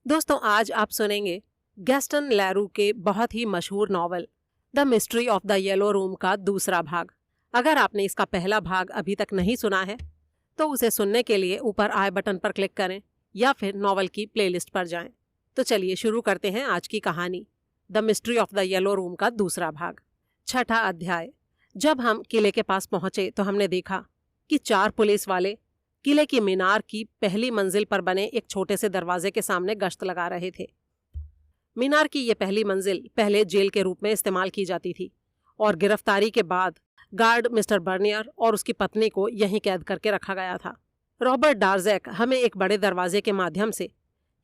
दोस्तों, आज आप सुनेंगे गैस्टन लेरू के बहुत ही मशहूर novel the mystery of the yellow room का दूसरा भाग। अगर आपने इसका पहला भाग अभी तक नहीं सुना है तो उसे सुनने के लिए ऊपर आई बटन पर क्लिक करें या फिर नॉवल की प्लेलिस्ट पर जाएं। तो चलिए शुरू करते हैं आज की कहानी, the mystery of the yellow room का दूसरा भाग। छठा अध्याय। जब हम किले के पास पहुंचे तो हमने देखा कि 4 पुलिस वाले किले की मीनार की पहली मंजिल पर बने एक छोटे से दरवाजे के सामने गश्त लगा रहे थे। मीनार की ये पहली मंजिल पहले जेल के रूप में इस्तेमाल की जाती थी और गिरफ्तारी के बाद गार्ड मिस्टर बर्नियर और उसकी पत्नी को यहीं कैद करके रखा गया था। रॉबर्ट डार्जेक हमें एक बड़े दरवाजे के माध्यम से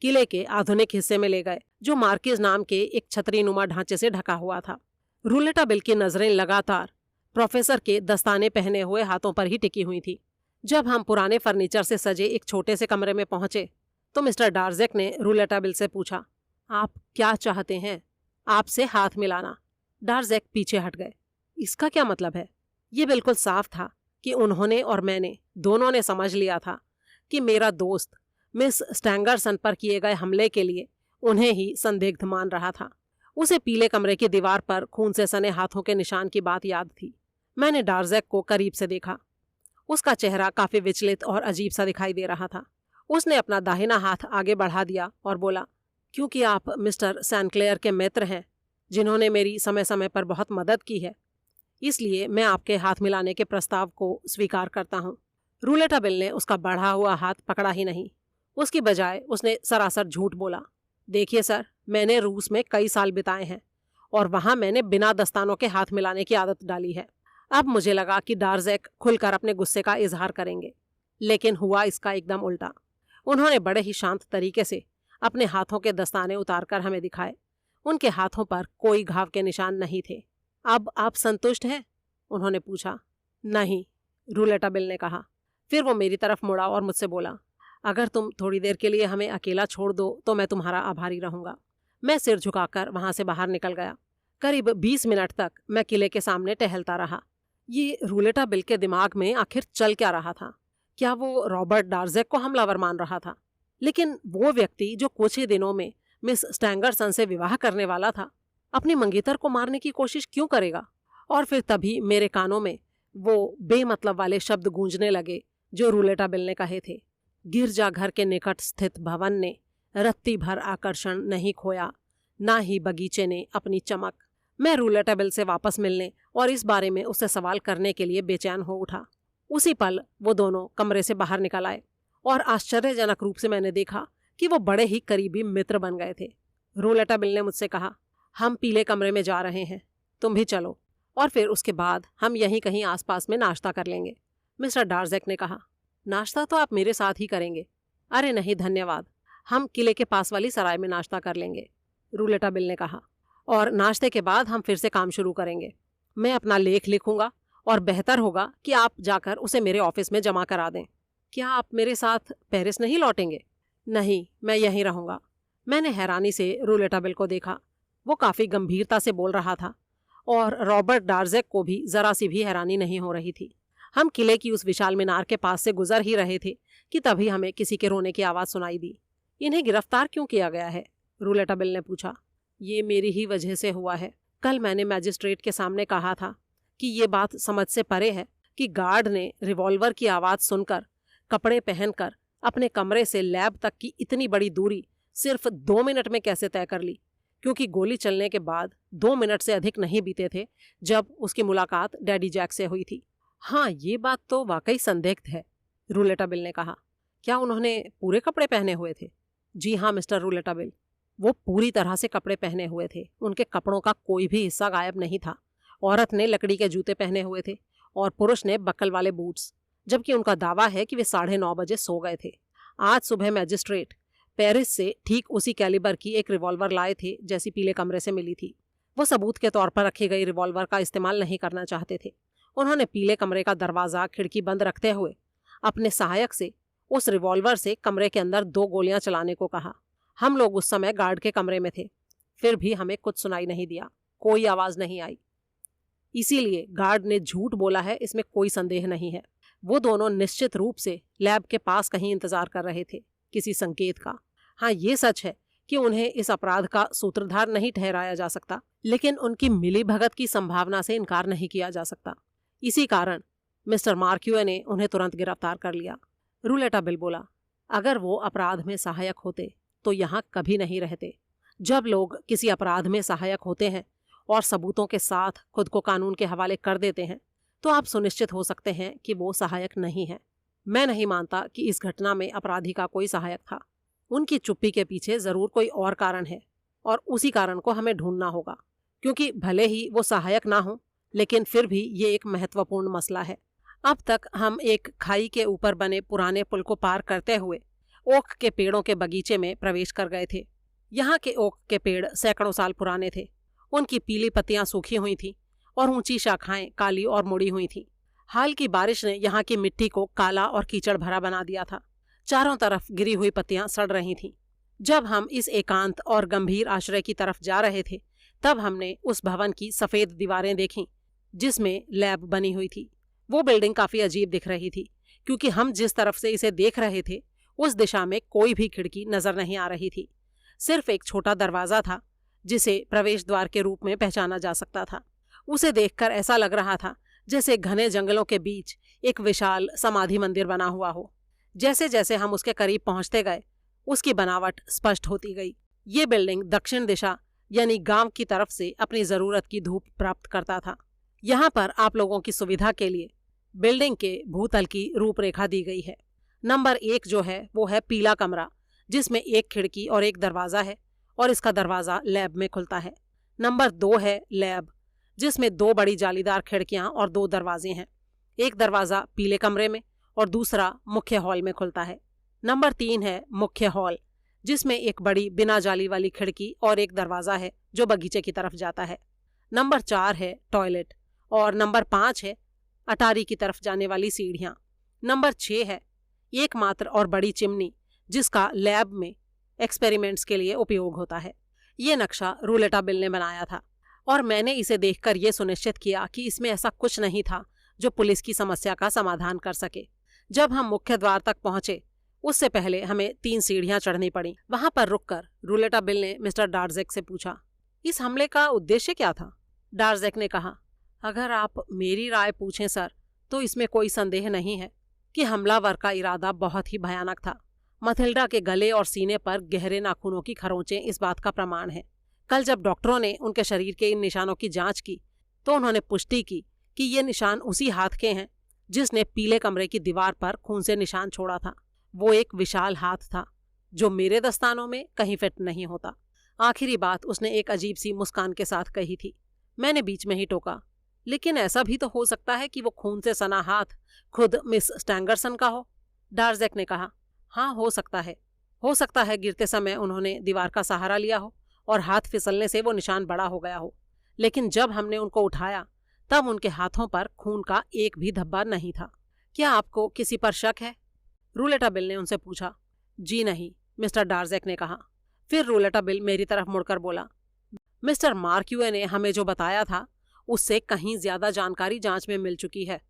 किले के आधुनिक हिस्से में ले गए, जो मार्किज नाम के एक छतरीनुमा ढांचे से ढका हुआ था। रूलेटा बिल की नजरें लगातार प्रोफेसर के दस्ताने पहने हुए हाथों पर ही टिकी हुई थी। जब हम पुराने फर्नीचर से सजे एक छोटे से कमरे में पहुंचे तो मिस्टर डार्जेक ने रूलेटा बिल से पूछा, आप क्या चाहते हैं? आपसे हाथ मिलाना। डार्जेक पीछे हट गए। इसका क्या मतलब है? ये बिल्कुल साफ था कि उन्होंने और मैंने दोनों ने समझ लिया था कि मेरा दोस्त मिस स्टैंगरसन पर किए गए हमले के लिए उन्हें ही संदिग्ध मान रहा था। उसे पीले कमरे की दीवार पर खून से सने हाथों के निशान की बात याद थी। मैंने डार्जेक को करीब से देखा। उसका चेहरा काफी विचलित और अजीब सा दिखाई दे रहा था। उसने अपना दाहिना हाथ आगे बढ़ा दिया और बोला, क्योंकि आप मिस्टर सैनक्लेयर के मित्र हैं जिन्होंने मेरी समय समय पर बहुत मदद की है, इसलिए मैं आपके हाथ मिलाने के प्रस्ताव को स्वीकार करता हूँ। रूलेटा बिल ने उसका बढ़ा हुआ हाथ पकड़ा ही नहीं। उसकी बजाय उसने सरासर झूठ बोला। देखिए सर, मैंने रूस में कई साल बिताए हैं और वहाँ मैंने बिना दस्तानों के हाथ मिलाने की आदत डाली है। अब मुझे लगा कि डार्जेक खुलकर अपने गुस्से का इजहार करेंगे, लेकिन हुआ इसका एकदम उल्टा। उन्होंने बड़े ही शांत तरीके से अपने हाथों के दस्ताने उतारकर हमें दिखाए। उनके हाथों पर कोई घाव के निशान नहीं थे। अब आप संतुष्ट हैं? उन्होंने पूछा। नहीं, रूलेटा बिल ने कहा। फिर वो मेरी तरफ मुड़ा और मुझसे बोला, अगर तुम थोड़ी देर के लिए हमें अकेला छोड़ दो तो मैं तुम्हारा आभारी रहूंगा। मैं सिर झुकाकर वहां से बाहर निकल गया। करीब 20 मिनट तक मैं किले के सामने टहलता रहा। ये रूलेटा बिल के दिमाग में आखिर चल क्या रहा था? क्या वो रॉबर्ट डार्जेक को हमलावर मान रहा था? लेकिन वो व्यक्ति जो कुछ ही दिनों में मिस स्टैंगरसन से विवाह करने वाला था, अपनी मंगेतर को मारने की कोशिश क्यों करेगा? और फिर तभी मेरे कानों में वो बेमतलब वाले शब्द गूंजने लगे जो रूलेटा बिल ने कहे थे। गिरजाघर के निकट स्थित भवन ने रत्ती भर आकर्षण नहीं खोया, ना ही बगीचे ने अपनी चमक। मैं रूलेटा बिल से वापस मिलने और इस बारे में उससे सवाल करने के लिए बेचैन हो उठा। उसी पल वो दोनों कमरे से बाहर निकल आए और आश्चर्यजनक रूप से मैंने देखा कि वो बड़े ही करीबी मित्र बन गए थे। रूलेटा बिल ने मुझसे कहा, हम पीले कमरे में जा रहे हैं, तुम भी चलो, और फिर उसके बाद हम यहीं कहीं आसपास में नाश्ता कर लेंगे। मिस्टर डार्जेक ने कहा, नाश्ता तो आप मेरे साथ ही करेंगे? अरे नहीं धन्यवाद, हम किले के पास वाली सराय में नाश्ता कर लेंगे, रूलेटा बिल ने कहा, और नाश्ते के बाद हम फिर से काम शुरू करेंगे। मैं अपना लेख लिखूंगा और बेहतर होगा कि आप जाकर उसे मेरे ऑफिस में जमा करा दें। क्या आप मेरे साथ पेरिस नहीं लौटेंगे? नहीं, मैं यहीं रहूंगा। मैंने हैरानी से रूलेटा बिल को देखा। वो काफी गंभीरता से बोल रहा था और रॉबर्ट डार्जेक को भी जरा सी भी हैरानी नहीं हो रही थी। हम किले की उस विशाल मीनार के पास से गुजर ही रहे थे कि तभी हमें किसी के रोने की आवाज सुनाई दी। इन्हें गिरफ्तार क्यों किया गया है? रूलेटा बिल ने पूछा। ये मेरी ही वजह से हुआ है। कल मैंने मैजिस्ट्रेट के सामने कहा था कि ये बात समझ से परे है कि गार्ड ने रिवॉल्वर की आवाज सुनकर कपड़े पहनकर अपने कमरे से लैब तक की इतनी बड़ी दूरी सिर्फ 2 मिनट में कैसे तय कर ली, क्योंकि गोली चलने के बाद 2 मिनट से अधिक नहीं बीते थे जब उसकी मुलाकात डैडी जैक से हुई थी। हाँ, ये बात तो वाकई संदिग्ध है, रूलेटा बिल ने कहा। क्या उन्होंने पूरे कपड़े पहने हुए थे? जी हाँ मिस्टर रूलेटा बिल, वो पूरी तरह से कपड़े पहने हुए थे। उनके कपड़ों का कोई भी हिस्सा गायब नहीं था। औरत ने लकड़ी के जूते पहने हुए थे और पुरुष ने बक्कल वाले बूट्स, जबकि उनका दावा है कि वे 9:30 बजे सो गए थे। आज सुबह मैजिस्ट्रेट पेरिस से ठीक उसी कैलिबर की एक रिवॉल्वर लाए थे जैसी पीले कमरे से मिली थी। वो सबूत के तौर पर रखी गई रिवॉल्वर का इस्तेमाल नहीं करना चाहते थे। उन्होंने पीले कमरे का दरवाजा खिड़की बंद रखते हुए अपने सहायक से उस रिवॉल्वर से कमरे के अंदर 2 गोलियां चलाने को कहा। हम लोग उस समय गार्ड के कमरे में थे, फिर भी हमें कुछ सुनाई नहीं दिया, कोई आवाज नहीं आई। इसीलिए गार्ड ने झूठ बोला है, इसमें कोई संदेह नहीं है। वो दोनों निश्चित रूप से लैब के पास कहीं इंतजार कर रहे थे, किसी संकेत का। हाँ, ये सच है कि उन्हें इस अपराध का सूत्रधार नहीं ठहराया जा सकता, लेकिन उनकी मिलीभगत की संभावना से इनकार नहीं किया जा सकता। इसी कारण मिस्टर मार्क्यूए ने उन्हें तुरंत गिरफ्तार कर लिया। रूलेटा बिल बोला, अगर वो अपराध में सहायक होते तो यहाँ कभी नहीं रहते। जब लोग किसी अपराध में सहायक होते हैं और सबूतों के साथ खुद को कानून के हवाले कर देते हैं, तो आप सुनिश्चित हो सकते हैं कि वो सहायक नहीं है। मैं नहीं मानता कि इस घटना में अपराधी का कोई सहायक था। उनकी चुप्पी के पीछे जरूर कोई और कारण है और उसी कारण को हमें ढूंढना होगा, क्योंकि भले ही वो सहायक ना हो, लेकिन फिर भी ये एक महत्वपूर्ण मसला है। अब तक हम एक खाई के ऊपर बने पुराने पुल को पार करते हुए ओक के पेड़ों के बगीचे में प्रवेश कर गए थे। यहाँ के ओक के पेड़ सैकड़ों साल पुराने थे। उनकी पीली पत्तियां सूखी हुई थीं और ऊंची शाखाएं काली और मुड़ी हुई थीं। हाल की बारिश ने यहाँ की मिट्टी को काला और कीचड़ भरा बना दिया था। चारों तरफ गिरी हुई पत्तियां सड़ रही थीं। जब हम इस एकांत और गंभीर आश्रय की तरफ जा रहे थे, तब हमने उस भवन की सफेद दीवारें देखीं जिसमें लैब बनी हुई थी। वो बिल्डिंग काफी अजीब दिख रही थी, क्योंकि हम जिस तरफ से इसे देख रहे थे उस दिशा में कोई भी खिड़की नजर नहीं आ रही थी। सिर्फ एक छोटा दरवाजा था जिसे प्रवेश द्वार के रूप में पहचाना जा सकता था। उसे देखकर ऐसा लग रहा था जैसे घने जंगलों के बीच एक विशाल समाधि मंदिर बना हुआ हो। जैसे जैसे हम उसके करीब पहुंचते गए, उसकी बनावट स्पष्ट होती गई। ये बिल्डिंग दक्षिण दिशा यानी गांव की तरफ से अपनी जरूरत की धूप प्राप्त करता था। यहाँ पर आप लोगों की सुविधा के लिए बिल्डिंग के भूतल की रूपरेखा दी गई है। नंबर 1 जो है वो है पीला कमरा, जिसमें एक खिड़की और एक दरवाजा है और इसका दरवाजा लैब में खुलता है। नंबर 2 है लैब, जिसमें 2 बड़ी जालीदार खिड़कियां और 2 दरवाजे हैं। एक दरवाजा पीले कमरे में और दूसरा मुख्य हॉल में खुलता है। नंबर 3 है मुख्य हॉल, जिसमें एक बड़ी बिना जाली वाली खिड़की और एक दरवाजा है जो बगीचे की तरफ जाता है। नंबर 4 है टॉयलेट और नंबर 5 है अटारी की तरफ जाने वाली सीढ़ियां। नंबर 6 है एकमात्र और बड़ी चिमनी, जिसका लैब में एक्सपेरिमेंट्स के लिए उपयोग होता है। ये नक्शा रूलेटा बिल ने बनाया था और मैंने इसे देखकर यह सुनिश्चित किया कि इसमें ऐसा कुछ नहीं था जो पुलिस की समस्या का समाधान कर सके। जब हम मुख्य द्वार तक पहुंचे, उससे पहले हमें 3 सीढ़ियां चढ़नी पड़ी। वहां पर रुककर रूलेटा बिल ने मिस्टर डार्जेक से पूछा, इस हमले का उद्देश्य क्या था? डार्जेक ने कहा, अगर आप मेरी राय पूछें सर, तो इसमें कोई संदेह नहीं है कि हमलावर का इरादा बहुत ही भयानक था। मथिल्डा के गले और सीने पर गहरे नाखूनों की खरोंचें इस बात का प्रमाण है। कल जब डॉक्टरों ने उनके शरीर के इन निशानों की जांच की, तो उन्होंने पुष्टि की कि ये निशान उसी हाथ के हैं जिसने पीले कमरे की दीवार पर खून से निशान छोड़ा था। वो एक विशाल हाथ था जो मेरे दस्तानों में कहीं फिट नहीं होता। आखिरी बात उसने एक अजीब सी मुस्कान के साथ कही थी। मैंने बीच में ही टोका, लेकिन ऐसा भी तो हो सकता है कि वो खून से सना हाथ खुद मिस स्टैंगरसन का हो। डार्जेक ने कहा, हाँ हो सकता है गिरते समय उन्होंने दीवार का सहारा लिया हो और हाथ फिसलने से वो निशान बड़ा हो गया हो, लेकिन जब हमने उनको उठाया तब उनके हाथों पर खून का एक भी धब्बा नहीं था। क्या आपको किसी पर शक है? रूलेटा बिल ने उनसे पूछा। जी नहीं, मिस्टर डार्जेक ने कहा। फिर रूलेटा बिल मेरी तरफ मुड़कर बोला, मिस्टर मार्क्यूए ने हमें जो बताया था उससे कहीं ज्यादा जानकारी जांच में मिल चुकी है।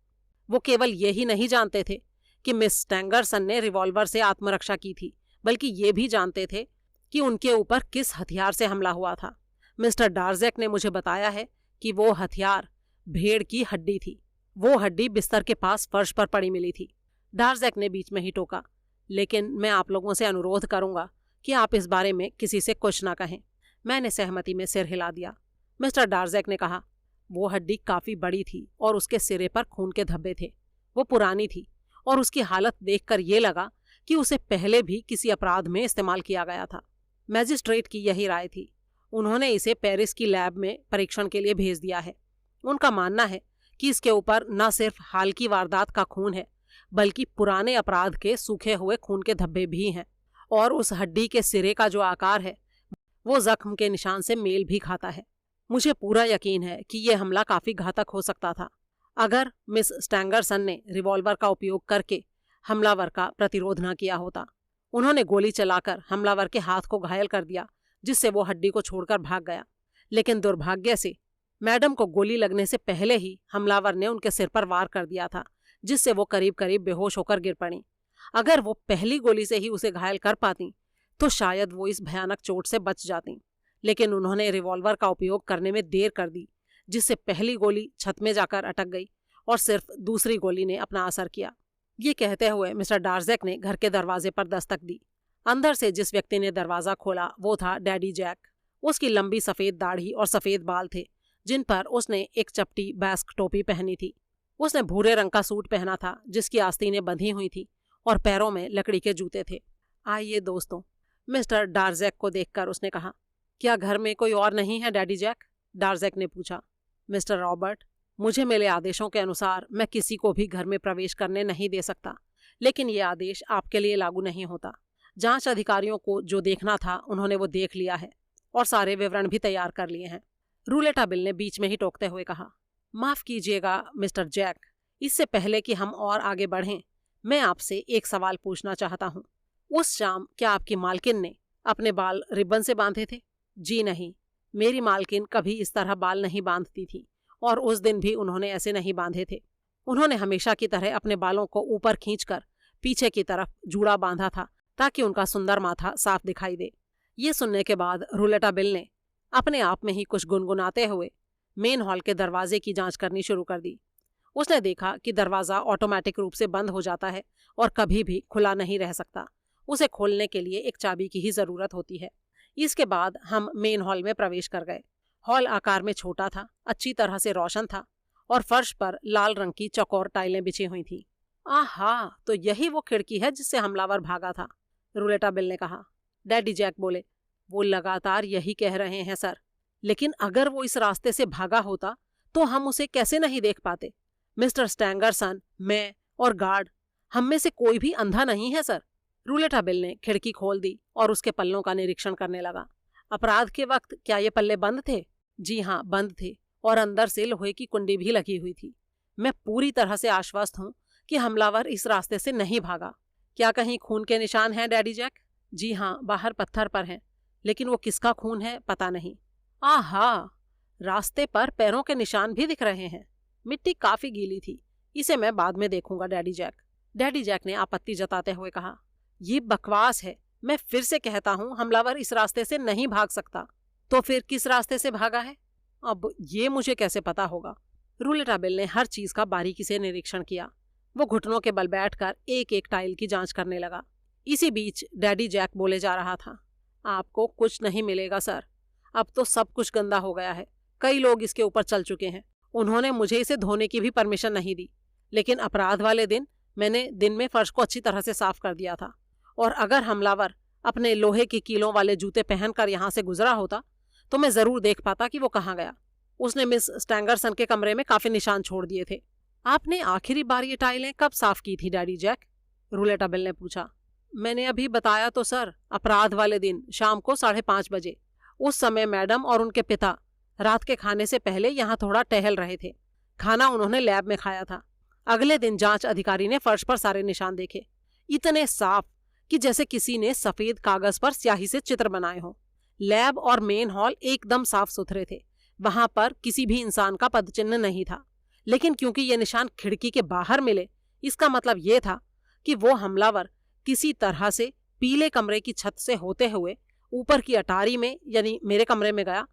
वो केवल यही नहीं जानते थे कि मिस स्टैंगरसन ने रिवॉल्वर से आत्मरक्षा की थी, बल्कि ये भी जानते थे कि उनके ऊपर किस हथियार से हमला हुआ था। मिस्टर डार्जेक ने मुझे बताया है कि वो हथियार भेड़ की हड्डी थी। वो हड्डी बिस्तर के पास फर्श पर पड़ी मिली थी। डार्जेक ने बीच में ही टोका, लेकिन मैं आप लोगों से अनुरोध करूंगा कि आप इस बारे में किसी से कुछ ना कहें। मैंने सहमति में सिर हिला दिया। मिस्टर डार्जेक ने कहा, वो हड्डी काफी बड़ी थी और उसके सिरे पर खून के धब्बे थे। वो पुरानी थी और उसकी हालत देखकर ये लगा कि उसे पहले भी किसी अपराध में इस्तेमाल किया गया था। मैजिस्ट्रेट की यही राय थी। उन्होंने इसे पेरिस की लैब में परीक्षण के लिए भेज दिया है। उनका मानना है कि इसके ऊपर न सिर्फ हाल की वारदात का खून है, बल्कि पुराने अपराध के सूखे हुए खून के धब्बे भी हैं। और उस हड्डी के सिरे का जो आकार है वो जख्म के निशान से मेल भी खाता है। मुझे पूरा यकीन है कि यह हमला काफी घातक हो सकता था। अगर मिस स्टैंगरसन ने रिवॉल्वर का उपयोग करके हमलावर का प्रतिरोध न किया होता, उन्होंने गोली चलाकर हमलावर के हाथ को घायल कर दिया, जिससे वो हड्डी को छोड़कर भाग गया। लेकिन दुर्भाग्य से मैडम को गोली लगने से पहले ही हमलावर ने उनके सिर पर वार कर दिया था, जिससे वो करीब करीब बेहोश होकर गिर पड़ी। अगर वो पहली गोली से ही उसे घायल कर पाती तो शायद वो इस भयानक चोट से बच जाती, लेकिन उन्होंने रिवॉल्वर का उपयोग करने में देर कर दी, जिससे पहली गोली छत में जाकर अटक गई और सिर्फ दूसरी गोली ने अपना असर किया। ये कहते हुए मिस्टर डार्ज़ेक ने घर के दरवाजे पर दस्तक दी। अंदर से जिस व्यक्ति ने दरवाजा खोला वो था डैडी जैक। उसकी लंबी सफेद दाढ़ी और सफेद बाल थे, जिन पर उसने एक चपटी बैस्क टोपी पहनी थी। उसने भूरे रंग का सूट पहना था, जिसकी आस्तीनें बंधी हुई थी, और पैरों में लकड़ी के जूते थे। आइए दोस्तों, मिस्टर डार्ज़ेक को देखकर उसने कहा। क्या घर में कोई और नहीं है डैडी जैक? डार्ज़ेक ने पूछा। मिस्टर रॉबर्ट, मुझे मिले आदेशों के अनुसार मैं किसी को भी घर में प्रवेश करने नहीं दे सकता, लेकिन ये आदेश आपके लिए लागू नहीं होता। जांच अधिकारियों को जो देखना था उन्होंने वो देख लिया है और सारे विवरण भी तैयार कर लिए हैं। रूलेटा बिल ने बीच में ही टोकते हुए कहा। माफ कीजिएगा मिस्टर जैक, इससे पहले कि हम और आगे बढ़ें, मैं आपसे एक सवाल पूछना चाहता हूँ। उस शाम क्या आपकी मालकिन ने अपने बाल रिबन से बांधे थे? जी नहीं, मेरी मालकिन कभी इस तरह बाल नहीं बांधती थी, और उस दिन भी उन्होंने ऐसे नहीं बांधे थे। उन्होंने हमेशा की तरह अपने बालों को ऊपर खींचकर पीछे की तरफ जूड़ा बांधा था, ताकि उनका सुंदर माथा साफ दिखाई दे। ये सुनने के बाद रूलेटा बिल ने अपने आप में ही कुछ गुनगुनाते हुए मेन हॉल के दरवाजे की जांच करनी शुरू कर दी। उसने देखा कि दरवाज़ा ऑटोमेटिक रूप से बंद हो जाता है और कभी भी खुला नहीं रह सकता। उसे खोलने के लिए एक चाबी की ही ज़रूरत होती है। इसके बाद हम मेन हॉल में प्रवेश कर गए। हॉल आकार में छोटा था, अच्छी तरह से रोशन था, और फर्श पर लाल रंग की चौकोर टाइलें बिछी हुई थीं। आहा, तो यही वो खिड़की है जिससे हमलावर भागा था, रूलेटा बिल ने कहा। डैडी जैक बोले, वो लगातार यही कह रहे हैं सर, लेकिन अगर वो इस रास्ते से भागा होता तो हम उसे कैसे नहीं देख पाते? मिस्टर स्टैंगरसन, मैं और गार्ड, हम में से कोई भी अंधा नहीं है सर। रूलेटा बिल ने खिड़की खोल दी और उसके पल्लों का निरीक्षण करने लगा। अपराध के वक्त क्या ये पल्ले बंद थे? जी हाँ, बंद थे, और अंदर से लोहे की कुंडी भी लगी हुई थी। मैं पूरी तरह से आश्वस्त हूँ कि हमलावर इस रास्ते से नहीं भागा। क्या कहीं खून के निशान हैं डैडी जैक? जी हाँ, बाहर पत्थर पर हैं, लेकिन वो किसका खून है पता नहीं। आहा, रास्ते पर पैरों के निशान भी दिख रहे हैं। मिट्टी काफी गीली थी। इसे मैं बाद में देखूंगा डैडी जैक। डैडी जैक ने आपत्ति जताते हुए कहा। ये बकवास है, मैं फिर से कहता हूँ, हमलावर इस रास्ते से नहीं भाग सकता। तो फिर किस रास्ते से भागा है? अब ये मुझे कैसे पता होगा? रूलेटा बिल ने हर चीज का बारीकी से निरीक्षण किया। वो घुटनों के बल बैठकर एक एक टाइल की जांच करने लगा। इसी बीच डैडी जैक बोले जा रहा था। आपको कुछ नहीं मिलेगा सर, अब तो सब कुछ गंदा हो गया है। कई लोग इसके ऊपर चल चुके हैं। उन्होंने मुझे इसे धोने की भी परमिशन नहीं दी, लेकिन अपराध वाले दिन मैंने दिन में फर्श को अच्छी तरह से साफ कर दिया था, और अगर हमलावर अपने लोहे की कीलों वाले जूते पहनकर यहाँ से गुजरा होता तो मैं जरूर देख पाता कि वो कहाँ गया। उसने मिस स्टैंगरसन के कमरे में काफी निशान छोड़ दिए थे। आपने आखिरी बार ये टाइलें कब साफ की थी डैडी जैक? रूलेटा बिल ने पूछा। मैंने अभी बताया तो सर, अपराध वाले दिन शाम को 5:30 बजे। उस समय मैडम और उनके पिता रात के खाने से पहले यहाँ थोड़ा टहल रहे थे। खाना उन्होंने लैब में खाया था। अगले दिन जांच अधिकारी ने फर्श पर सारे निशान देखे, इतने साफ कि जैसे किसी ने सफेद कागज पर स्याही से चित्र बनाए हों। लैब और मेन हॉल एकदम साफ सुथरे थे। वहां पर किसी भी इंसान का पदचिन्ह नहीं था, लेकिन क्योंकि ये निशान खिड़की के बाहर मिले, इसका मतलब ये था कि वो हमलावर किसी तरह से पीले कमरे की छत से होते हुए ऊपर की अटारी में, यानी मेरे कमरे में गया,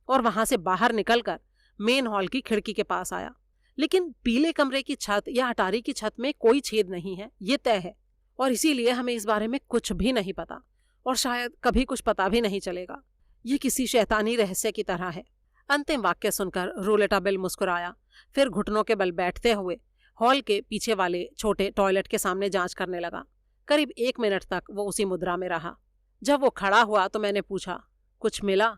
और वहां से बाहर निकलकर मेन हॉल की खिड़की के पास आया। लेकिन पीले कमरे की छत या अटारी की छत में कोई छेद नहीं है, ये तय है, और इसीलिए हमें इस बारे में कुछ भी नहीं पता, और शायद कभी कुछ पता भी नहीं चलेगा। ये किसी शैतानी रहस्य की तरह है। अंतिम वाक्य सुनकर रूलेटा बिल मुस्कुराया, फिर घुटनों के बल बैठते हुए हॉल के पीछे वाले छोटे टॉयलेट के सामने जांच करने लगा। करीब 1 मिनट तक वो उसी मुद्रा में रहा। जब वो खड़ा हुआ तो मैंने पूछा, कुछ मिला?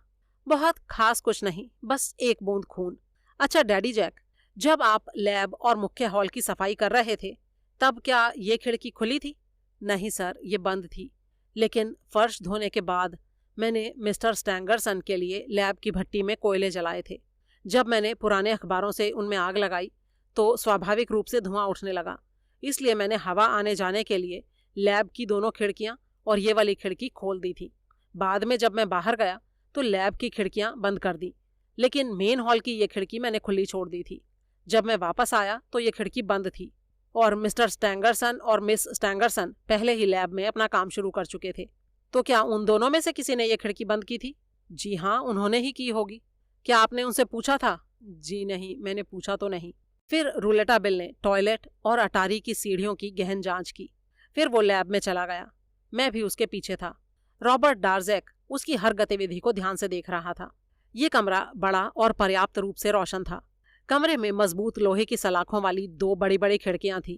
बहुत खास कुछ नहीं, बस 1 बूंद खून। अच्छा डैडी जैक, जब आप लैब और मुख्य हॉल की सफाई कर रहे थे तब क्या ये खिड़की खुली थी? नहीं सर, ये बंद थी, लेकिन फर्श धोने के बाद मैंने मिस्टर स्टैंगरसन के लिए लैब की भट्टी में कोयले जलाए थे। जब मैंने पुराने अखबारों से उनमें आग लगाई तो स्वाभाविक रूप से धुआं उठने लगा, इसलिए मैंने हवा आने जाने के लिए लैब की दोनों खिड़कियां और ये वाली खिड़की खोल दी थी। बाद में जब मैं बाहर गया तो लैब की खिड़कियां बंद कर दी, लेकिन मेन हॉल की ये खिड़की मैंने खुली छोड़ दी थी। जब मैं वापस आया तो ये खिड़की बंद थी, और मिस्टर स्टैंगरसन और मिस स्टैंगरसन पहले ही लैब में अपना काम शुरू कर चुके थे। तो क्या उन दोनों में से किसी ने ये खिड़की बंद की थी? जी हाँ, उन्होंने ही की होगी। क्या आपने उनसे पूछा था? जी नहीं, मैंने पूछा तो नहीं। फिर रूलेटा बिल ने टॉयलेट और अटारी की सीढ़ियों की गहन जांच की। फिर वो लैब में चला गया। मैं भी उसके पीछे था। रॉबर्ट डार्जेक उसकी हर गतिविधि को ध्यान से देख रहा था। ये कमरा बड़ा और पर्याप्त रूप से रोशन था। कमरे में मजबूत लोहे की सलाखों वाली 2 बड़ी बड़ी खिड़कियां थीं,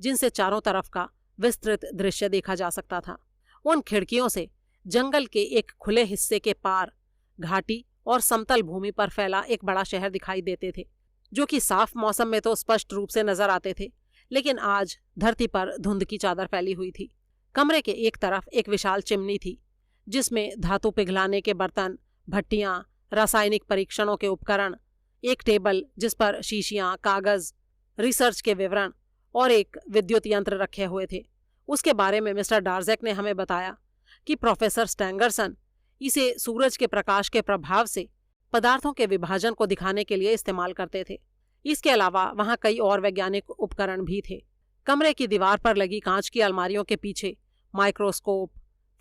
जिनसे चारों तरफ का विस्तृत दृश्य देखा जा सकता था। उन खिड़कियों से जंगल के एक खुले हिस्से के पार घाटी और समतल भूमि पर फैला एक बड़ा शहर दिखाई देते थे, जो कि साफ मौसम में तो स्पष्ट रूप से नजर आते थे, लेकिन आज धरती पर धुंध की चादर फैली हुई थी। कमरे के एक तरफ एक विशाल चिमनी थी, जिसमें धातु पिघलाने के बर्तन, भट्टियां, रासायनिक परीक्षणों के उपकरण, एक टेबल जिस पर शीशियां, कागज, रिसर्च के विवरण और एक विद्युत यंत्र रखे हुए थे। उसके बारे में मिस्टर डार्जेक ने हमें बताया कि प्रोफेसर स्टैंगरसन इसे सूरज के प्रकाश के प्रभाव से पदार्थों के विभाजन को दिखाने के लिए इस्तेमाल करते थे। इसके अलावा वहाँ कई और वैज्ञानिक उपकरण भी थे। कमरे की दीवार पर लगी कांच की अलमारियों के पीछे माइक्रोस्कोप,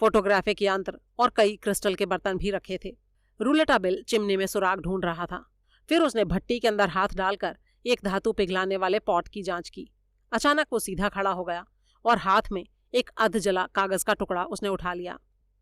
फोटोग्राफिक यंत्र और कई क्रिस्टल के बर्तन भी रखे थे। रूलेटा बिल चिमनी में सुराग ढूंढ रहा था। फिर उसने भट्टी के अंदर हाथ डालकर एक धातु पिघलाने वाले पॉट की जांच की। अचानक वो सीधा खड़ा हो गया और हाथ में एक अध जला कागज का टुकड़ा उसने उठा लिया।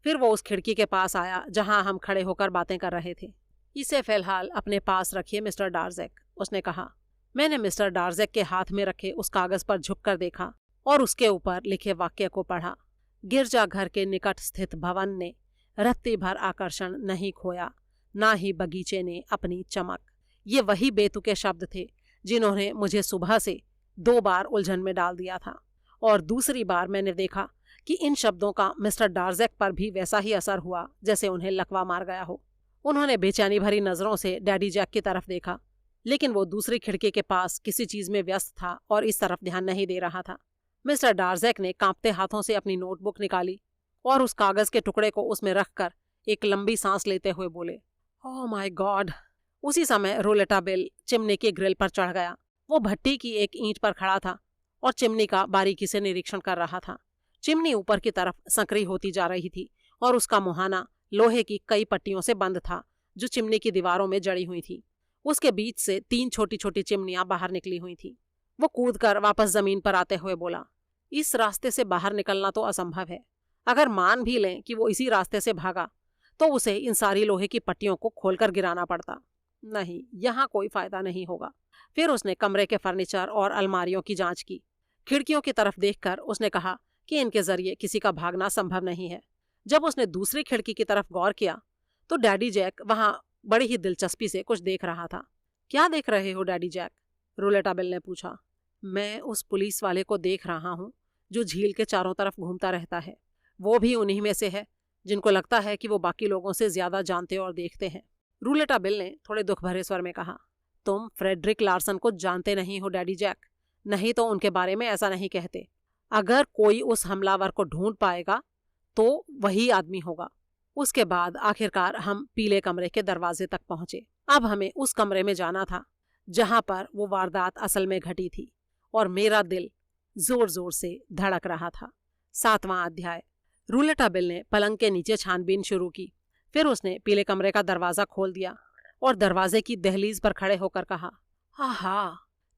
फिर वो उस खिड़की के पास आया जहां हम खड़े होकर बातें कर रहे थे। इसे फिलहाल अपने पास रखिए मिस्टर डार्जेक, उसने कहा। मैंने मिस्टर डार्जेक के हाथ में रखे उस कागज पर झुककर देखा और उसके ऊपर लिखे वाक्य को पढ़ा। गिरजाघर के निकट स्थित भवन ने रत्ती भर आकर्षण नहीं खोया, ना ही बगीचे ने अपनी चमक। ये वही बेतुके शब्द थे जिन्होंने मुझे सुबह से 2 बार उलझन में डाल दिया था, और दूसरी बार मैंने देखा कि इन शब्दों का मिस्टर डार्जेक पर भी वैसा ही असर हुआ जैसे उन्हें लकवा मार गया हो। उन्होंने बेचैनी भरी नजरों से डैडी जैक की तरफ देखा, लेकिन वो दूसरी खिड़की के पास किसी चीज में व्यस्त था और इस तरफ ध्यान नहीं दे रहा था। मिस्टर डार्जेक ने कांपते हाथों से अपनी नोटबुक निकाली और उस कागज के टुकड़े को उसमें रखकर एक लंबी सांस लेते हुए बोले, ओह माय गॉड। उसी समय रूलेटा बिल चिमनी की ग्रिल पर चढ़ गया। वो भट्टी की एक ईंट पर खड़ा था और चिमनी का बारीकी से निरीक्षण कर रहा था। चिमनी ऊपर की तरफ संकरी होती जा रही थी और उसका मुहाना लोहे की कई पट्टियों से बंद था जो चिमनी की दीवारों में जड़ी हुई थी। उसके बीच से 3 छोटी छोटी चिमनियां बाहर निकली हुई थी। वो कूदकर वापस जमीन पर आते हुए बोला, इस रास्ते से बाहर निकलना तो असंभव है। अगर मान भी लें कि वो इसी रास्ते से भागा तो उसे इन सारी लोहे की पट्टियों को खोलकर गिराना पड़ता। नहीं, यहाँ कोई फायदा नहीं होगा। फिर उसने कमरे के फर्नीचर और अलमारियों की जांच की। खिड़कियों की तरफ देखकर उसने कहा कि इनके जरिए किसी का भागना संभव नहीं है। जब उसने दूसरी खिड़की की तरफ गौर किया तो डैडी जैक वहां बड़ी ही दिलचस्पी से कुछ देख रहा था। क्या देख रहे हो डैडी जैक? रूलेटा बिल ने पूछा। मैं उस पुलिस वाले को देख रहा हूँ जो झील के चारों तरफ घूमता रहता है। वो भी उन्हीं में से है जिनको लगता है कि वो बाकी लोगों से ज्यादा जानते और देखते हैं। रूलेटा बिल ने थोड़े दुख भरे स्वर में कहा, तुम फ्रेडरिक लार्सन को जानते नहीं हो डैडी जैक, नहीं तो उनके बारे में ऐसा नहीं कहते। अगर कोई उस हमलावर को ढूंढ पाएगा तो वही आदमी होगा। उसके बाद आखिरकार हम पीले कमरे के दरवाजे तक पहुंचे। अब हमें उस कमरे में जाना था जहां पर वो वारदात असल में घटी थी, और मेरा दिल जोर जोर से धड़क रहा था। 7वां अध्याय। रूलेटा बिल ने पलंग के नीचे छानबीन शुरू की। फिर उसने पीले कमरे का दरवाजा खोल दिया और दरवाजे की दहलीज पर खड़े होकर कहा, आहा,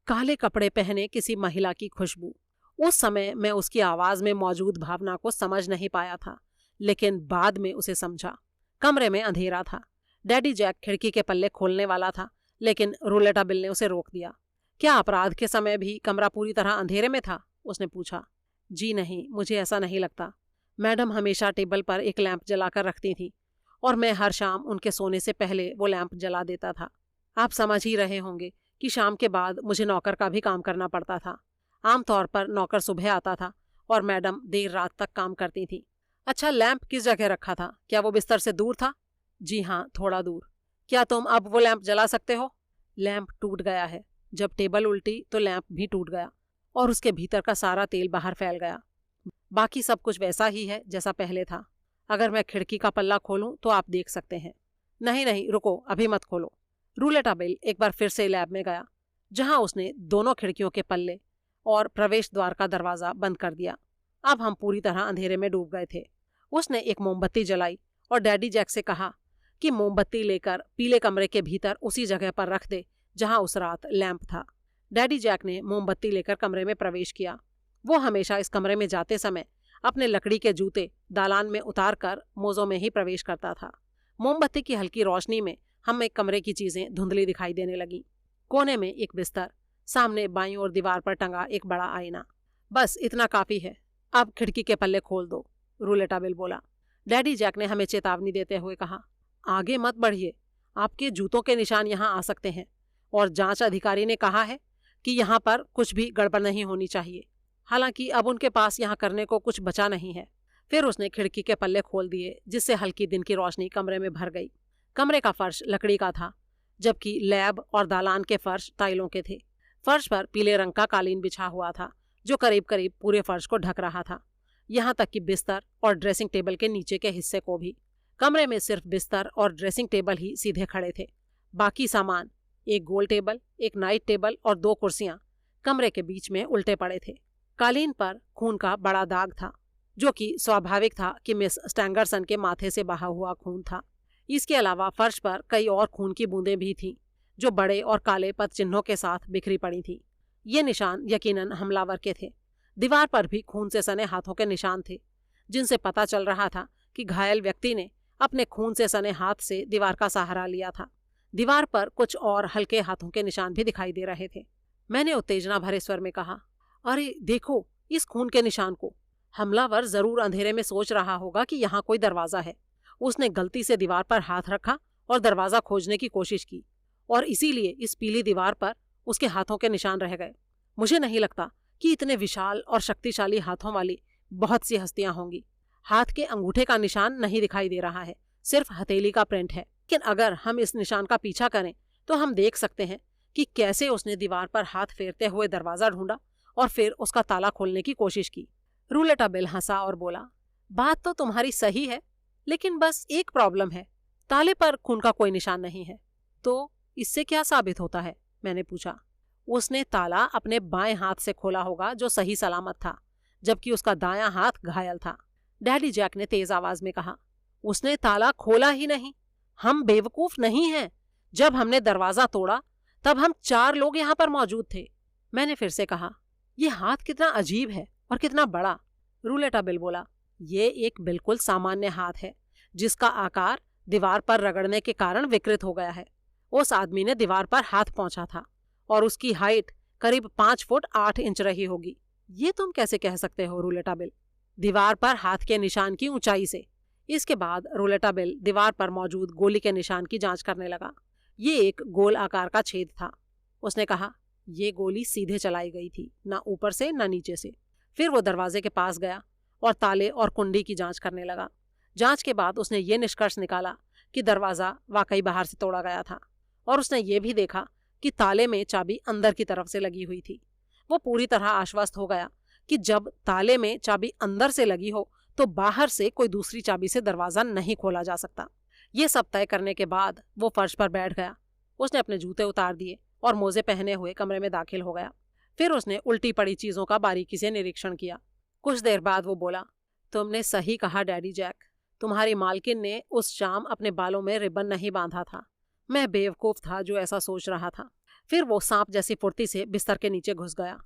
काले कपड़े पहने किसी महिला की खुशबू। उस समय मैं उसकी आवाज में मौजूद भावना को समझ नहीं पाया था, लेकिन बाद में उसे समझा। कमरे में अंधेरा था। डैडी जैक खिड़की के पल्ले खोलने वाला था, लेकिन रूलेटा बिल ने उसे रोक दिया। क्या अपराध के समय भी कमरा पूरी तरह अंधेरे में था? उसने पूछा। जी नहीं, मुझे ऐसा नहीं लगता। मैडम हमेशा टेबल पर एक लैंप जलाकर रखती थी और मैं हर शाम उनके सोने से पहले वो लैंप जला देता था। आप समझ ही रहे होंगे कि शाम के बाद मुझे नौकर का भी काम करना पड़ता था। आमतौर पर नौकर सुबह आता था और मैडम देर रात तक काम करती थी। अच्छा, लैंप किस जगह रखा था? क्या वो बिस्तर से दूर था? जी हाँ, थोड़ा दूर। क्या तुम अब वो लैंप जला सकते हो? लैंप टूट गया है। जब टेबल उल्टी तो लैंप भी टूट गया और उसके भीतर का सारा तेल बाहर फैल गया। बाकी सब कुछ वैसा ही है जैसा पहले था। अगर मैं खिड़की का पल्ला खोलूं तो आप देख सकते हैं। नहीं नहीं, रुको, अभी मत खोलो। रूलेटा बिल एक बार फिर से लैब में गया, जहां उसने दोनों खिड़कियों के पल्ले और प्रवेश द्वार का दरवाजा बंद कर दिया। अब हम पूरी तरह अंधेरे में डूब गए थे। उसने एक मोमबत्ती जलाई और डैडी जैक से कहा कि मोमबत्ती लेकर पीले कमरे के भीतर उसी जगह पर रख दे जहां उस रात लैंप था। डैडी जैक ने मोमबत्ती लेकर कमरे में प्रवेश किया। वो हमेशा इस कमरे में जाते समय अपने लकड़ी के जूते दालान में उतार कर मोज़ों में ही प्रवेश करता था। मोमबत्ती की हल्की रोशनी में हमें कमरे की चीजें धुंधली दिखाई देने लगीं। कोने में एक बिस्तर, सामने बाईं ओर दीवार पर टंगा एक बड़ा आईना। बस इतना काफी है, अब खिड़की के पल्ले खोल दो, रूलेटाबिल बोला। डैडी जैक ने हमें चेतावनी देते हुए कहा, आगे मत बढ़िए, आपके जूतों के निशान यहाँ आ सकते हैं और जांच अधिकारी ने कहा है कि यहाँ पर कुछ भी गड़बड़ नहीं होनी चाहिए। हालांकि अब उनके पास यहाँ करने को कुछ बचा नहीं है। फिर उसने खिड़की के पल्ले खोल दिए जिससे हल्की दिन की रोशनी कमरे में भर गई। कमरे का फर्श लकड़ी का था, जबकि लैब और दालान के फर्श टाइलों के थे। फर्श पर पीले रंग का कालीन बिछा हुआ था जो करीब करीब पूरे फर्श को ढक रहा था, यहाँ तक कि बिस्तर और ड्रेसिंग टेबल के नीचे के हिस्से को भी। कमरे में सिर्फ बिस्तर और ड्रेसिंग टेबल ही सीधे खड़े थे। बाकी सामान, एक गोल टेबल, एक नाइट टेबल और 2 कुर्सियां कमरे के बीच में उल्टे पड़े थे। कालीन पर खून का बड़ा दाग था, जो कि स्वाभाविक था कि मिस स्टैंगरसन के माथे से बहा हुआ खून था। इसके अलावा फर्श पर कई और खून की बूंदें भी थीं, जो बड़े और काले पद चिन्हों के साथ बिखरी पड़ी थीं। ये निशान यकीनन हमलावर के थे। दीवार पर भी खून से सने हाथों के निशान थे, जिनसे पता चल रहा था कि घायल व्यक्ति ने अपने खून से सने हाथ से दीवार का सहारा लिया था। दीवार पर कुछ और हल्के हाथों के निशान भी दिखाई दे रहे थे। मैंने उत्तेजना भरे स्वर में कहा, अरे देखो इस खून के निशान को। हमलावर जरूर अंधेरे में सोच रहा होगा कि यहाँ कोई दरवाजा है। उसने गलती से दीवार पर हाथ रखा और दरवाजा खोजने की कोशिश की, और इसीलिए इस पीली दीवार पर उसके हाथों के निशान रह गए। मुझे नहीं लगता कि इतने विशाल और शक्तिशाली हाथों वाली बहुत सी हस्तियां होंगी। हाथ के अंगूठे का निशान नहीं दिखाई दे रहा है, सिर्फ हथेली का प्रिंट है। लेकिन अगर हम इस निशान का पीछा करें तो हम देख सकते हैं कि कैसे उसने दीवार पर हाथ फेरते हुए दरवाजा ढूंढा और फिर उसका ताला खोलने की कोशिश की। रूलेटाबिल हंसा और बोला, बात तो तुम्हारी सही है, लेकिन बस एक प्रॉब्लम है, ताले पर खून का कोई निशान नहीं है। तो इससे क्या साबित होता है? मैंने पूछा। उसने ताला अपने बाएं हाथ से खोला होगा जो सही सलामत था, जबकि उसका दायां हाथ घायल था, डैडी जैक ने तेज आवाज में कहा। उसने ताला खोला ही नहीं। हम बेवकूफ नहीं हैं। जब हमने दरवाजा तोड़ा तब हम 4 लोग यहाँ पर मौजूद थे। मैंने फिर से कहा, यह हाथ कितना अजीब है और कितना बड़ा। रूलेटाबिल बोला, ये एक बिल्कुल सामान्य हाथ है जिसका आकार दीवार पर रगड़ने के कारण विकृत हो गया है। उस आदमी ने दीवार पर हाथ पहुंचा था और उसकी हाइट करीब 5 फुट 8 इंच रही होगी। ये तुम कैसे कह सकते हो रूलेटाबिल? दीवार पर हाथ के निशान की ऊंचाई से। इसके बाद रूलेटाबिल दीवार पर मौजूद गोली के निशान की जांच करने लगा। ये एक गोल आकार का छेद था। उसने कहा, ये गोली सीधे चलाई गई थी, ना ऊपर से ना नीचे से। फिर वो दरवाजे के पास गया और ताले और कुंडी की जांच करने लगा। जांच के बाद उसने ये निष्कर्ष निकाला कि दरवाजा वाकई बाहर से तोड़ा गया था, और उसने ये भी देखा कि ताले में चाबी अंदर की तरफ से लगी हुई थी। वो पूरी तरह आश्वस्त हो गया कि जब ताले में चाबी अंदर से लगी हो तो बाहर से कोई दूसरी चाबी से दरवाजा नहीं खोला जा सकता। ये सब तय करने के बाद वो फर्श पर बैठ गया। उसने अपने जूते उतार दिए और मोजे पहने हुए कमरे में दाखिल हो गया। फिर उसने उल्टी पड़ी चीजों का बारीकी से निरीक्षण किया। कुछ देर बाद वो बोला, तुमने सही कहा डैडी जैक। तुम्हारी मालकिन ने उस शाम अपने बालों में रिबन नहीं बांधा था। मैं बेवकूफ था जो ऐसा सोच रहा था। फिर वो सांप जैसी फुर्ती से बिस्तर के नीचे घुस गया।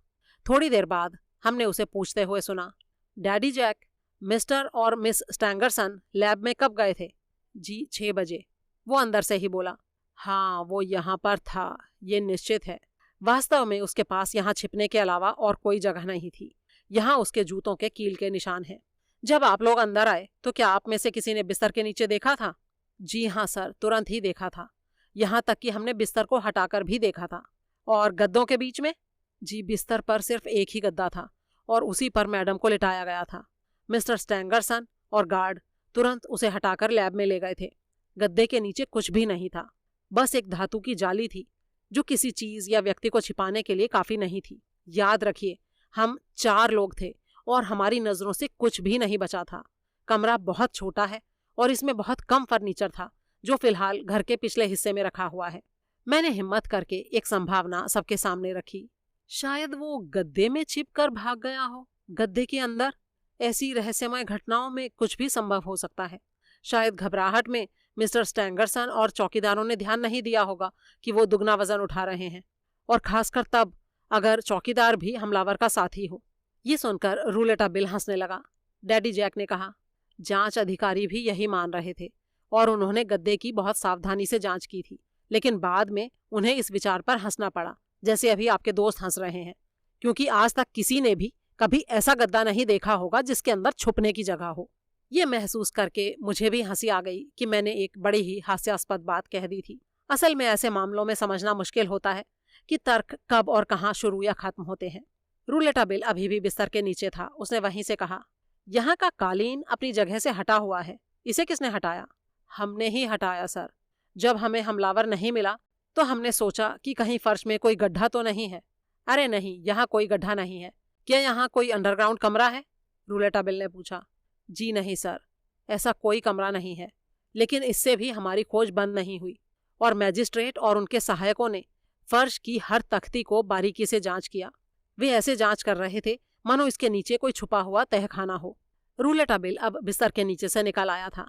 थोड़ी देर बाद हमने उसे पूछते हुए सुना, डैडी जैक, मिस्टर और मिस स्टैंगरसन लैब में कब गए थे? जी 6 बजे। वो अंदर से ही बोला, हाँ वो यहाँ पर था, ये निश्चित है। वास्तव में उसके पास यहाँ छिपने के अलावा और कोई जगह नहीं थी। यहाँ उसके जूतों के कील के निशान हैं। जब आप लोग अंदर आए तो क्या आप में से किसी ने बिस्तर के नीचे देखा था? जी हाँ सर, तुरंत ही देखा था। यहाँ तक कि हमने बिस्तर को हटाकर भी देखा था। और गद्दों के बीच में? जी, बिस्तर पर सिर्फ एक ही गद्दा था और उसी पर मैडम को लिटाया गया था। मिस्टर स्टैंगरसन और गार्ड तुरंत उसे हटाकर लैब में ले गए थे। गद्दे के नीचे कुछ भी नहीं था, बस एक धातु की जाली थी जो किसी चीज या व्यक्ति को छिपाने के लिए काफी नहीं थी। याद रखिए, हम 4 लोग थे और हमारी नजरों से कुछ भी नहीं बचा था। कमरा बहुत छोटा है और इसमें बहुत कम फर्नीचर था जो फिलहाल घर के पिछले हिस्से में रखा हुआ है। मैंने हिम्मत करके एक संभावना सबके सामने रखी। शायद वो गद्दे में छिपकर भाग गया हो। गद्दे के अंदर ऐसी रहस्यमय घटनाओं में कुछ भी संभव हो सकता है। शायद घबराहट में मिस्टर स्टैंगरसन और चौकीदारों ने ध्यान नहीं दिया होगा कि वो दुगना वजन उठा रहे हैं, और खासकर तब अगर चौकीदार भी हमलावर का साथी हो। ये सुनकर रूलेटा बिल हंसने लगा। डैडी जैक ने कहा, जांच अधिकारी भी यही मान रहे थे और उन्होंने गद्दे की बहुत सावधानी से जांच की थी, लेकिन बाद में उन्हें इस विचार पर हंसना पड़ा जैसे अभी आपके दोस्त हंस रहे हैं, क्योंकि आज तक किसी ने भी कभी ऐसा गद्दा नहीं देखा होगा जिसके अंदर छुपने की जगह हो। ये महसूस करके मुझे भी हंसी आ गई कि मैंने एक बड़ी ही हास्यास्पद बात कह दी थी। असल में ऐसे मामलों में समझना मुश्किल होता है कि तर्क कब और कहाँ शुरू या खत्म होते हैं। रूलेटा बिल अभी भी बिस्तर के नीचे था। उसने वहीं से कहा, यहाँ का कालीन अपनी जगह से हटा हुआ है, इसे किसने हटाया? हमने ही हटाया सर। जब हमें हमलावर नहीं मिला तो हमने सोचा कि कहीं फर्श में कोई गड्ढा तो नहीं है। अरे नहीं, यहाँ कोई गड्ढा नहीं है। क्या यहाँ कोई अंडरग्राउंड कमरा है? रूलेटा बिल ने पूछा। जी नहीं सर, ऐसा कोई कमरा नहीं है, लेकिन इससे भी हमारी खोज बंद नहीं हुई और मैजिस्ट्रेट और उनके सहायकों ने फर्श की हर तख्ती को बारीकी से जांच किया। वे ऐसे जांच कर रहे थे मानो इसके नीचे कोई छुपा हुआ तहखाना हो। रूलेटा बिल अब बिस्तर के नीचे से निकल आया था।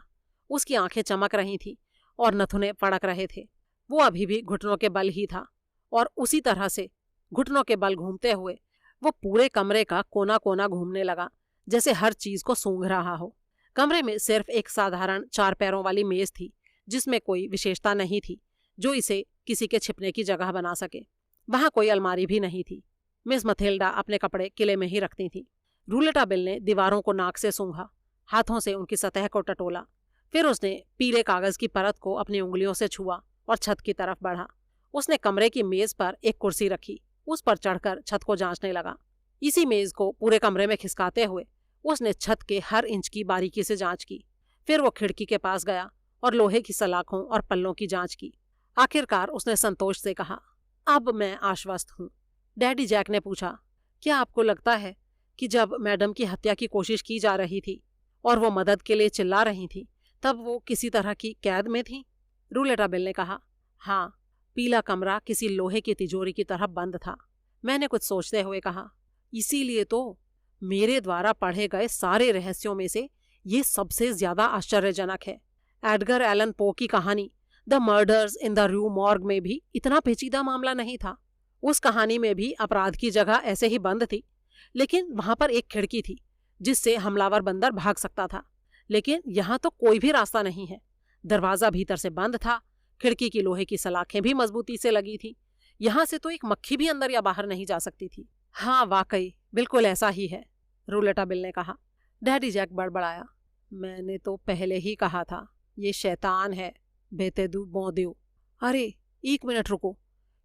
उसकी आंखें चमक रही थीं और नथुने फड़क रहे थे। वो अभी भी घुटनों के बल ही था और उसी तरह से घुटनों के बल घूमते हुए वो पूरे कमरे का कोना कोना घूमने लगा, जैसे हर चीज को सूंघ रहा हो। कमरे में सिर्फ एक साधारण 4 पैरों वाली मेज थी, जिसमें कोई विशेषता नहीं थी जो इसे किसी के छिपने की जगह बना सके। वहां कोई अलमारी भी नहीं थी। मिस मथिल्डा अपने कपड़े किले में ही रखती थी। रूलेटा बिल ने दीवारों को नाक से सूंघा, हाथों से उनकी सतह को टटोला। फिर उसने पीले कागज की परत को अपनी उंगलियों से छुआ और छत की तरफ बढ़ा। उसने कमरे की मेज पर एक कुर्सी रखी, उस पर चढ़कर छत को जांचने लगा। इसी मेज को पूरे कमरे में खिसकाते हुए उसने छत के हर इंच की बारीकी से जांच की। फिर वो खिड़की के पास गया और लोहे की सलाखों और पल्लों की जांच की। आखिरकार उसने संतोष से कहा, अब मैं आश्वस्त हूँ। डैडी जैक ने पूछा, क्या आपको लगता है कि जब मैडम की हत्या की कोशिश की जा रही थी और वो मदद के लिए चिल्ला रही थी, तब वो किसी तरह की कैद में थी? रूलेटा बिल ने कहा, हाँ, पीला कमरा किसी लोहे की तिजोरी की तरह बंद था। मैंने कुछ सोचते हुए कहा, इसीलिए तो मेरे द्वारा पढ़े गए सारे रहस्यों में से ये सबसे ज्यादा आश्चर्यजनक है। एडगर एलन पो की कहानी द मर्डर्स इन द रू मॉर्ग में भी इतना पेचीदा मामला नहीं था। उस कहानी में भी अपराध की जगह ऐसे ही बंद थी, लेकिन वहां पर एक खिड़की थी जिससे हमलावर बंदर भाग सकता था। लेकिन यहाँ तो कोई भी रास्ता नहीं है। दरवाजा भीतर से बंद था, खिड़की की लोहे की सलाखें भी मजबूती से लगी थी। यहाँ से तो एक मक्खी भी अंदर या बाहर नहीं जा सकती थी। हाँ, वाकई बिल्कुल ऐसा ही है, रूलेटा बिल ने कहा। डैडी जैक बड़बड़ाया, मैंने तो पहले ही कहा था, ये शैतान है, बेतेदू बोंदेऊ। अरे 1 मिनट रुको,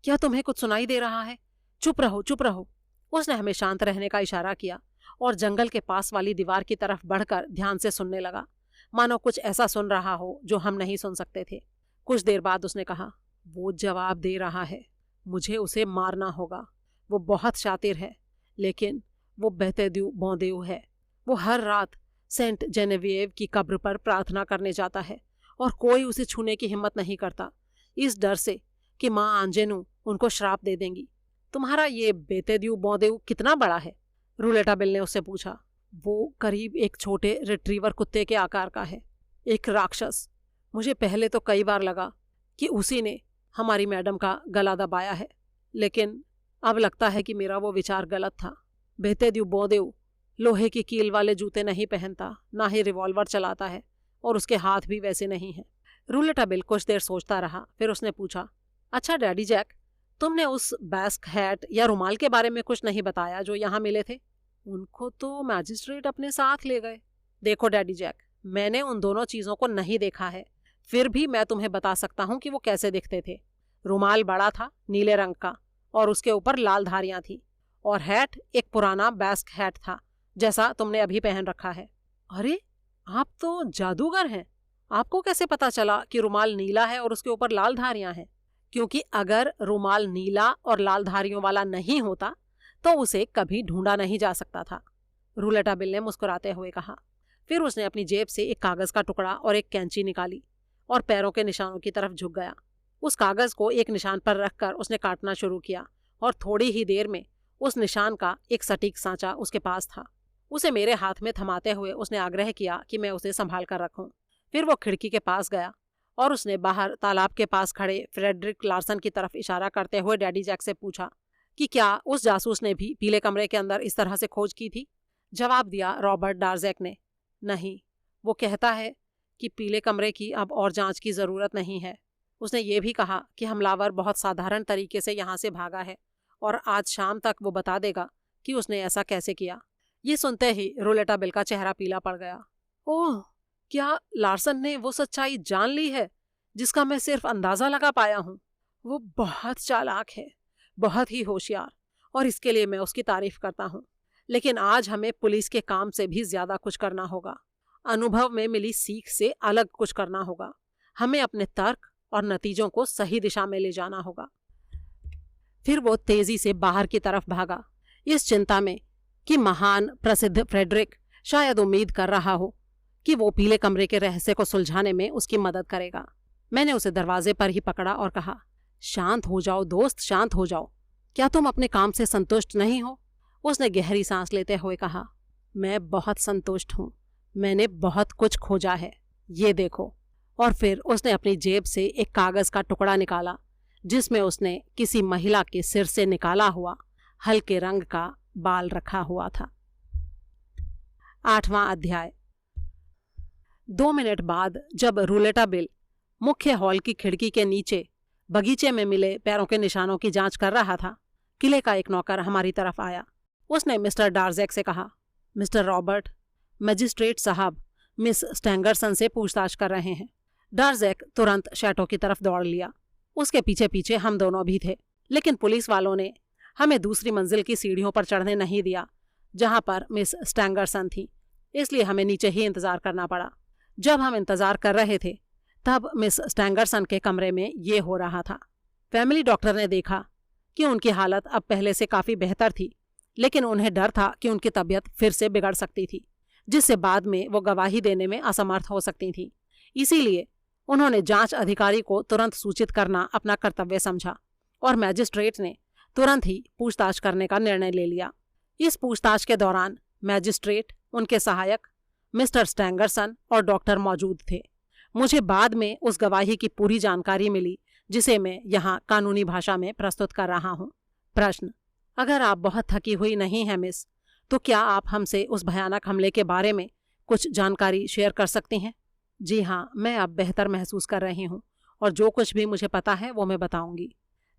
क्या तुम्हें कुछ सुनाई दे रहा है? चुप रहो, चुप रहो। उसने हमें शांत रहने का इशारा किया और जंगल के पास वाली दीवार की तरफ बढ़कर ध्यान से सुनने लगा, मानो कुछ ऐसा सुन रहा हो जो हम नहीं सुन सकते थे। कुछ देर बाद उसने कहा, वो जवाब दे रहा है, मुझे उसे मारना होगा। वो बहुत शातिर है, लेकिन वो बेतेदू बोंदेऊ है। वो हर रात सेंट जेनेविएव की कब्र पर प्रार्थना करने जाता है और कोई उसे छूने की हिम्मत नहीं करता, इस डर से कि माँ आंजेनू उनको श्राप दे देंगी। तुम्हारा ये बेतेदू बोंदेऊ कितना बड़ा है? रूलेटा बिल ने उससे पूछा। वो करीब एक छोटे रिट्रीवर कुत्ते के आकार का है, एक राक्षस। मुझे पहले तो कई बार लगा कि उसी ने हमारी मैडम का गला दबाया है, लेकिन अब लगता है कि मेरा वो विचार गलत था। बेतेदू बोंदेऊ लोहे की कील वाले जूते नहीं पहनता, ना ही रिवॉल्वर चलाता है, और उसके हाथ भी वैसे नहीं हैं। रूलेटा बिल कुछ देर सोचता रहा, फिर उसने पूछा, अच्छा डैडी जैक, तुमने उस बैस्क हैट या रुमाल के बारे में कुछ नहीं बताया जो यहाँ मिले थे? उनको तो मैजिस्ट्रेट अपने साथ ले गए। देखो डैडी जैक, मैंने उन दोनों चीज़ों को नहीं देखा है, फिर भी मैं तुम्हें बता सकता हूँ कि वो कैसे दिखते थे। रुमाल बड़ा था, नीले रंग का, और उसके ऊपर लाल धारियाँ थीं, और हैट एक पुराना बैस्क हैट था जैसा तुमने अभी पहन रखा है। अरे, आप तो जादूगर हैं। आपको कैसे पता चला कि रुमाल नीला है और उसके ऊपर लाल धारियां हैं? क्योंकि अगर रुमाल नीला और लाल धारियों वाला नहीं होता तो उसे कभी ढूंढा नहीं जा सकता था, रूलेटा बिल ने मुस्कुराते हुए कहा। फिर उसने अपनी जेब से एक कागज का टुकड़ा और एक कैंची निकाली और पैरों के निशानों की तरफ झुक गया। उस कागज को एक निशान पर रखकर उसने काटना शुरू किया और थोड़ी ही देर में उस निशान का एक सटीक सांचा उसके पास था। उसे मेरे हाथ में थमाते हुए उसने आग्रह किया कि मैं उसे संभाल कर रखूं। फिर वो खिड़की के पास गया और उसने बाहर तालाब के पास खड़े फ्रेडरिक लार्सन की तरफ इशारा करते हुए डैडी जैक से पूछा कि क्या उस जासूस ने भी पीले कमरे के अंदर इस तरह से खोज की थी। जवाब दिया रॉबर्ट डार्जैक ने, नहीं, वो कहता है कि पीले कमरे की अब और जांच की ज़रूरत नहीं है। उसने ये भी कहा कि हमलावर बहुत साधारण तरीके से यहाँ से भागा है और आज शाम तक वो बता देगा कि उसने ऐसा कैसे किया। ये सुनते ही रोलेटा बिल का चेहरा पीला पड़ गया। ओह, क्या लार्सन ने वो सच्चाई जान ली है जिसका मैं सिर्फ अंदाजा लगा पाया हूँ। वो बहुत चालाक है, बहुत ही होशियार, और इसके लिए मैं उसकी तारीफ करता हूँ। लेकिन आज हमें पुलिस के काम से भी ज्यादा कुछ करना होगा। अनुभव में मिली सीख से अलग कुछ करना होगा। हमें अपने तर्क और नतीजों को सही दिशा में ले जाना होगा। फिर वो तेजी से बाहर की तरफ भागा, इस चिंता में कि महान प्रसिद्ध फ्रेडरिक शायद उम्मीद कर रहा हो कि वो पीले कमरे के रहस्य को सुलझाने में उसकी मदद करेगा। मैंने उसे दरवाजे पर ही पकड़ा और कहा, शांत हो जाओ दोस्त, शांत हो जाओ। क्या तुम अपने काम से संतुष्ट नहीं हो? उसने गहरी सांस लेते हुए कहा, मैं बहुत संतुष्ट हूँ। मैंने बहुत कुछ खोजा है, ये देखो। और फिर उसने अपनी जेब से एक कागज का टुकड़ा निकाला जिसमें उसने किसी महिला के सिर से निकाला हुआ हल्के रंग का बाल रखा हुआ था। 8वां अध्याय। 2 मिनट बाद जब रूलेटा बिल मुख्य हॉल की खिड़की के नीचे बगीचे में मिले पैरों के निशानों की जांच कर रहा था, किले का एक नौकर हमारी तरफ आया। उसने मिस्टर डार्जैक से कहा, मिस्टर रॉबर्ट, मजिस्ट्रेट साहब मिस स्टैंगरसन से पूछताछ कर रहे हैं। डार्जैक तुरंत शैटो की तरफ दौड़ लिया। उसके पीछे पीछे हम दोनों भी थे, लेकिन पुलिस वालों ने हमें दूसरी मंजिल की सीढ़ियों पर चढ़ने नहीं दिया जहां पर मिस स्टैंगरसन थी, इसलिए हमें नीचे ही इंतजार करना पड़ा। जब हम इंतजार कर रहे थे तब मिस स्टैंगरसन के कमरे में ये हो रहा था। फैमिली डॉक्टर ने देखा कि उनकी हालत अब पहले से काफ़ी बेहतर थी, लेकिन उन्हें डर था कि उनकी तबीयत फिर से बिगड़ सकती थी, जिससे बाद में वो गवाही देने में असमर्थ हो सकती थी। इसीलिए उन्होंने जांच अधिकारी को तुरंत सूचित करना अपना कर्तव्य समझा और मैजिस्ट्रेट ने तुरंत ही पूछताछ करने का निर्णय ले लिया। इस पूछताछ के दौरान मैजिस्ट्रेट, उनके सहायक, मिस्टर स्टैंगरसन और डॉक्टर मौजूद थे। मुझे बाद में उस गवाही की पूरी जानकारी मिली जिसे मैं यहाँ कानूनी भाषा में प्रस्तुत कर रहा हूँ। प्रश्न: अगर आप बहुत थकी हुई नहीं हैं मिस, तो क्या आप हमसे उस भयानक हमले के बारे में कुछ जानकारी शेयर कर सकती हैं? जी हाँ, मैं अब बेहतर महसूस कर रही हूँ और जो कुछ भी मुझे पता है वो मैं बताऊंगी।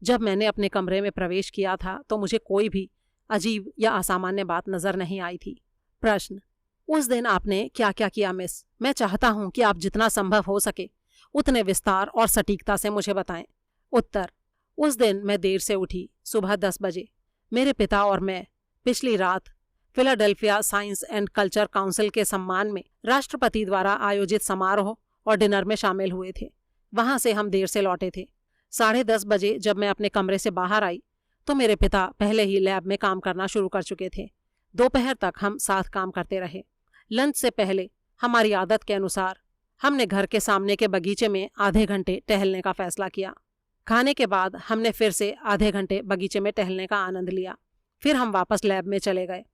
जब मैंने अपने कमरे में प्रवेश किया था तो मुझे कोई भी अजीब या असामान्य बात नजर नहीं आई थी। प्रश्न: उस दिन आपने क्या क्या किया मिस? मैं चाहता हूँ कि आप जितना संभव हो सके उतने विस्तार और सटीकता से मुझे बताएं। उत्तर: उस दिन मैं देर से उठी, सुबह 10 बजे। मेरे पिता और मैं पिछली रात Philadelphia science and culture council के सम्मान में राष्ट्रपति द्वारा आयोजित समारोह और डिनर में शामिल हुए थे। वहां से हम देर से लौटे थे। 10:30 बजे जब मैं अपने कमरे से बाहर आई तो मेरे पिता पहले ही लैब में काम करना शुरू कर चुके थे। दोपहर तक हम साथ काम करते रहे। लंच से पहले हमारी आदत के अनुसार हमने घर के सामने के बगीचे में आधे घंटे टहलने का फैसला किया। खाने के बाद हमने फिर से आधे घंटे बगीचे में टहलने का आनंद लिया। फिर हम वापस लैब में चले गए।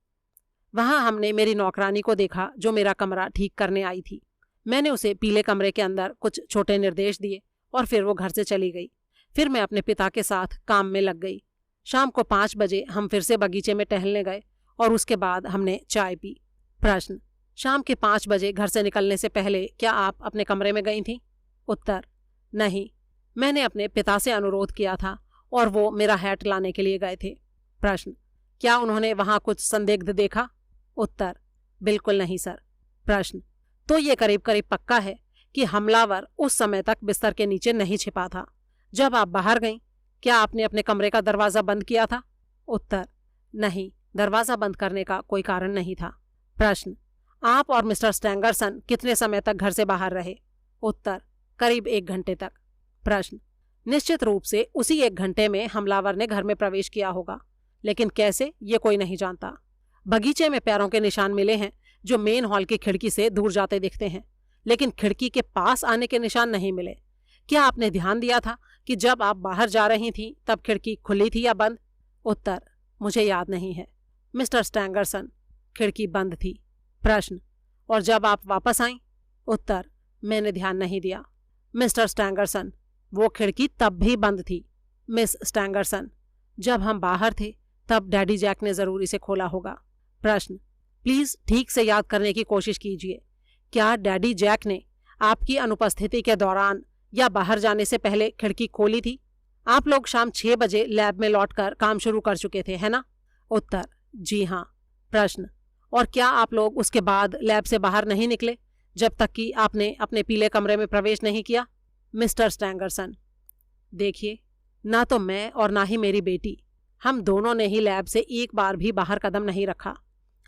वहाँ हमने मेरी नौकरानी को देखा जो मेरा कमरा ठीक करने आई थी। मैंने उसे पीले कमरे के अंदर कुछ छोटे निर्देश दिए और फिर वो घर से चली गई। फिर मैं अपने पिता के साथ काम में लग गई। शाम को 5 बजे हम फिर से बगीचे में टहलने गए और उसके बाद हमने चाय पी। प्रश्न: शाम के 5 बजे घर से निकलने से पहले क्या आप अपने कमरे में गई थीं? उत्तर: नहीं, मैंने अपने पिता से अनुरोध किया था और वो मेरा हैट लाने के लिए गए थे। प्रश्न: क्या उन्होंने वहाँ कुछ संदिग्ध देखा? उत्तर: बिल्कुल नहीं सर। प्रश्न: तो ये करीब करीब पक्का है कि हमलावर उस समय तक बिस्तर के नीचे नहीं छिपा था। जब आप बाहर गईं, क्या आपने अपने कमरे का दरवाज़ा बंद किया था? उत्तर: नहीं, दरवाज़ा बंद करने का कोई कारण नहीं था। प्रश्न: आप और मिस्टर स्टैंगरसन कितने समय तक घर से बाहर रहे? उत्तर: करीब 1 घंटे तक। प्रश्न: निश्चित रूप से उसी 1 घंटे में हमलावर ने घर में प्रवेश किया होगा, लेकिन कैसे ये कोई नहीं जानता। बगीचे में पैरों के निशान मिले हैं जो मेन हॉल की खिड़की से दूर जाते दिखते हैं, लेकिन खिड़की के पास आने के निशान नहीं मिले। क्या आपने ध्यान दिया था कि जब आप बाहर जा रही थी तब खिड़की खुली थी या बंद? उत्तर: मुझे याद नहीं है। मिस्टर स्टैंगरसन, खिड़की बंद थी। प्रश्न, और जब आप वापस आईं? उत्तर, मैंने ध्यान नहीं दिया। मिस्टर स्टैंगरसन, वो खिड़की तब भी बंद थी। मिस स्टैंगरसन, जब हम बाहर थे तब डैडी जैक ने जरूर इसे खोला होगा। प्रश्न, प्लीज ठीक से याद करने की कोशिश कीजिए। क्या डैडी जैक ने आपकी अनुपस्थिति के दौरान या बाहर जाने से पहले खिड़की खोली थी? आप लोग शाम 6 बजे लैब में लौटकर काम शुरू कर चुके थे, है ना? उत्तर, जी हाँ। प्रश्न, और क्या आप लोग उसके बाद लैब से बाहर नहीं निकले जब तक कि आपने अपने पीले कमरे में प्रवेश नहीं किया? मिस्टर स्टैंगरसन, देखिए, ना तो मैं और ना ही मेरी बेटी, हम दोनों ने ही लैब से एक बार भी बाहर कदम नहीं रखा।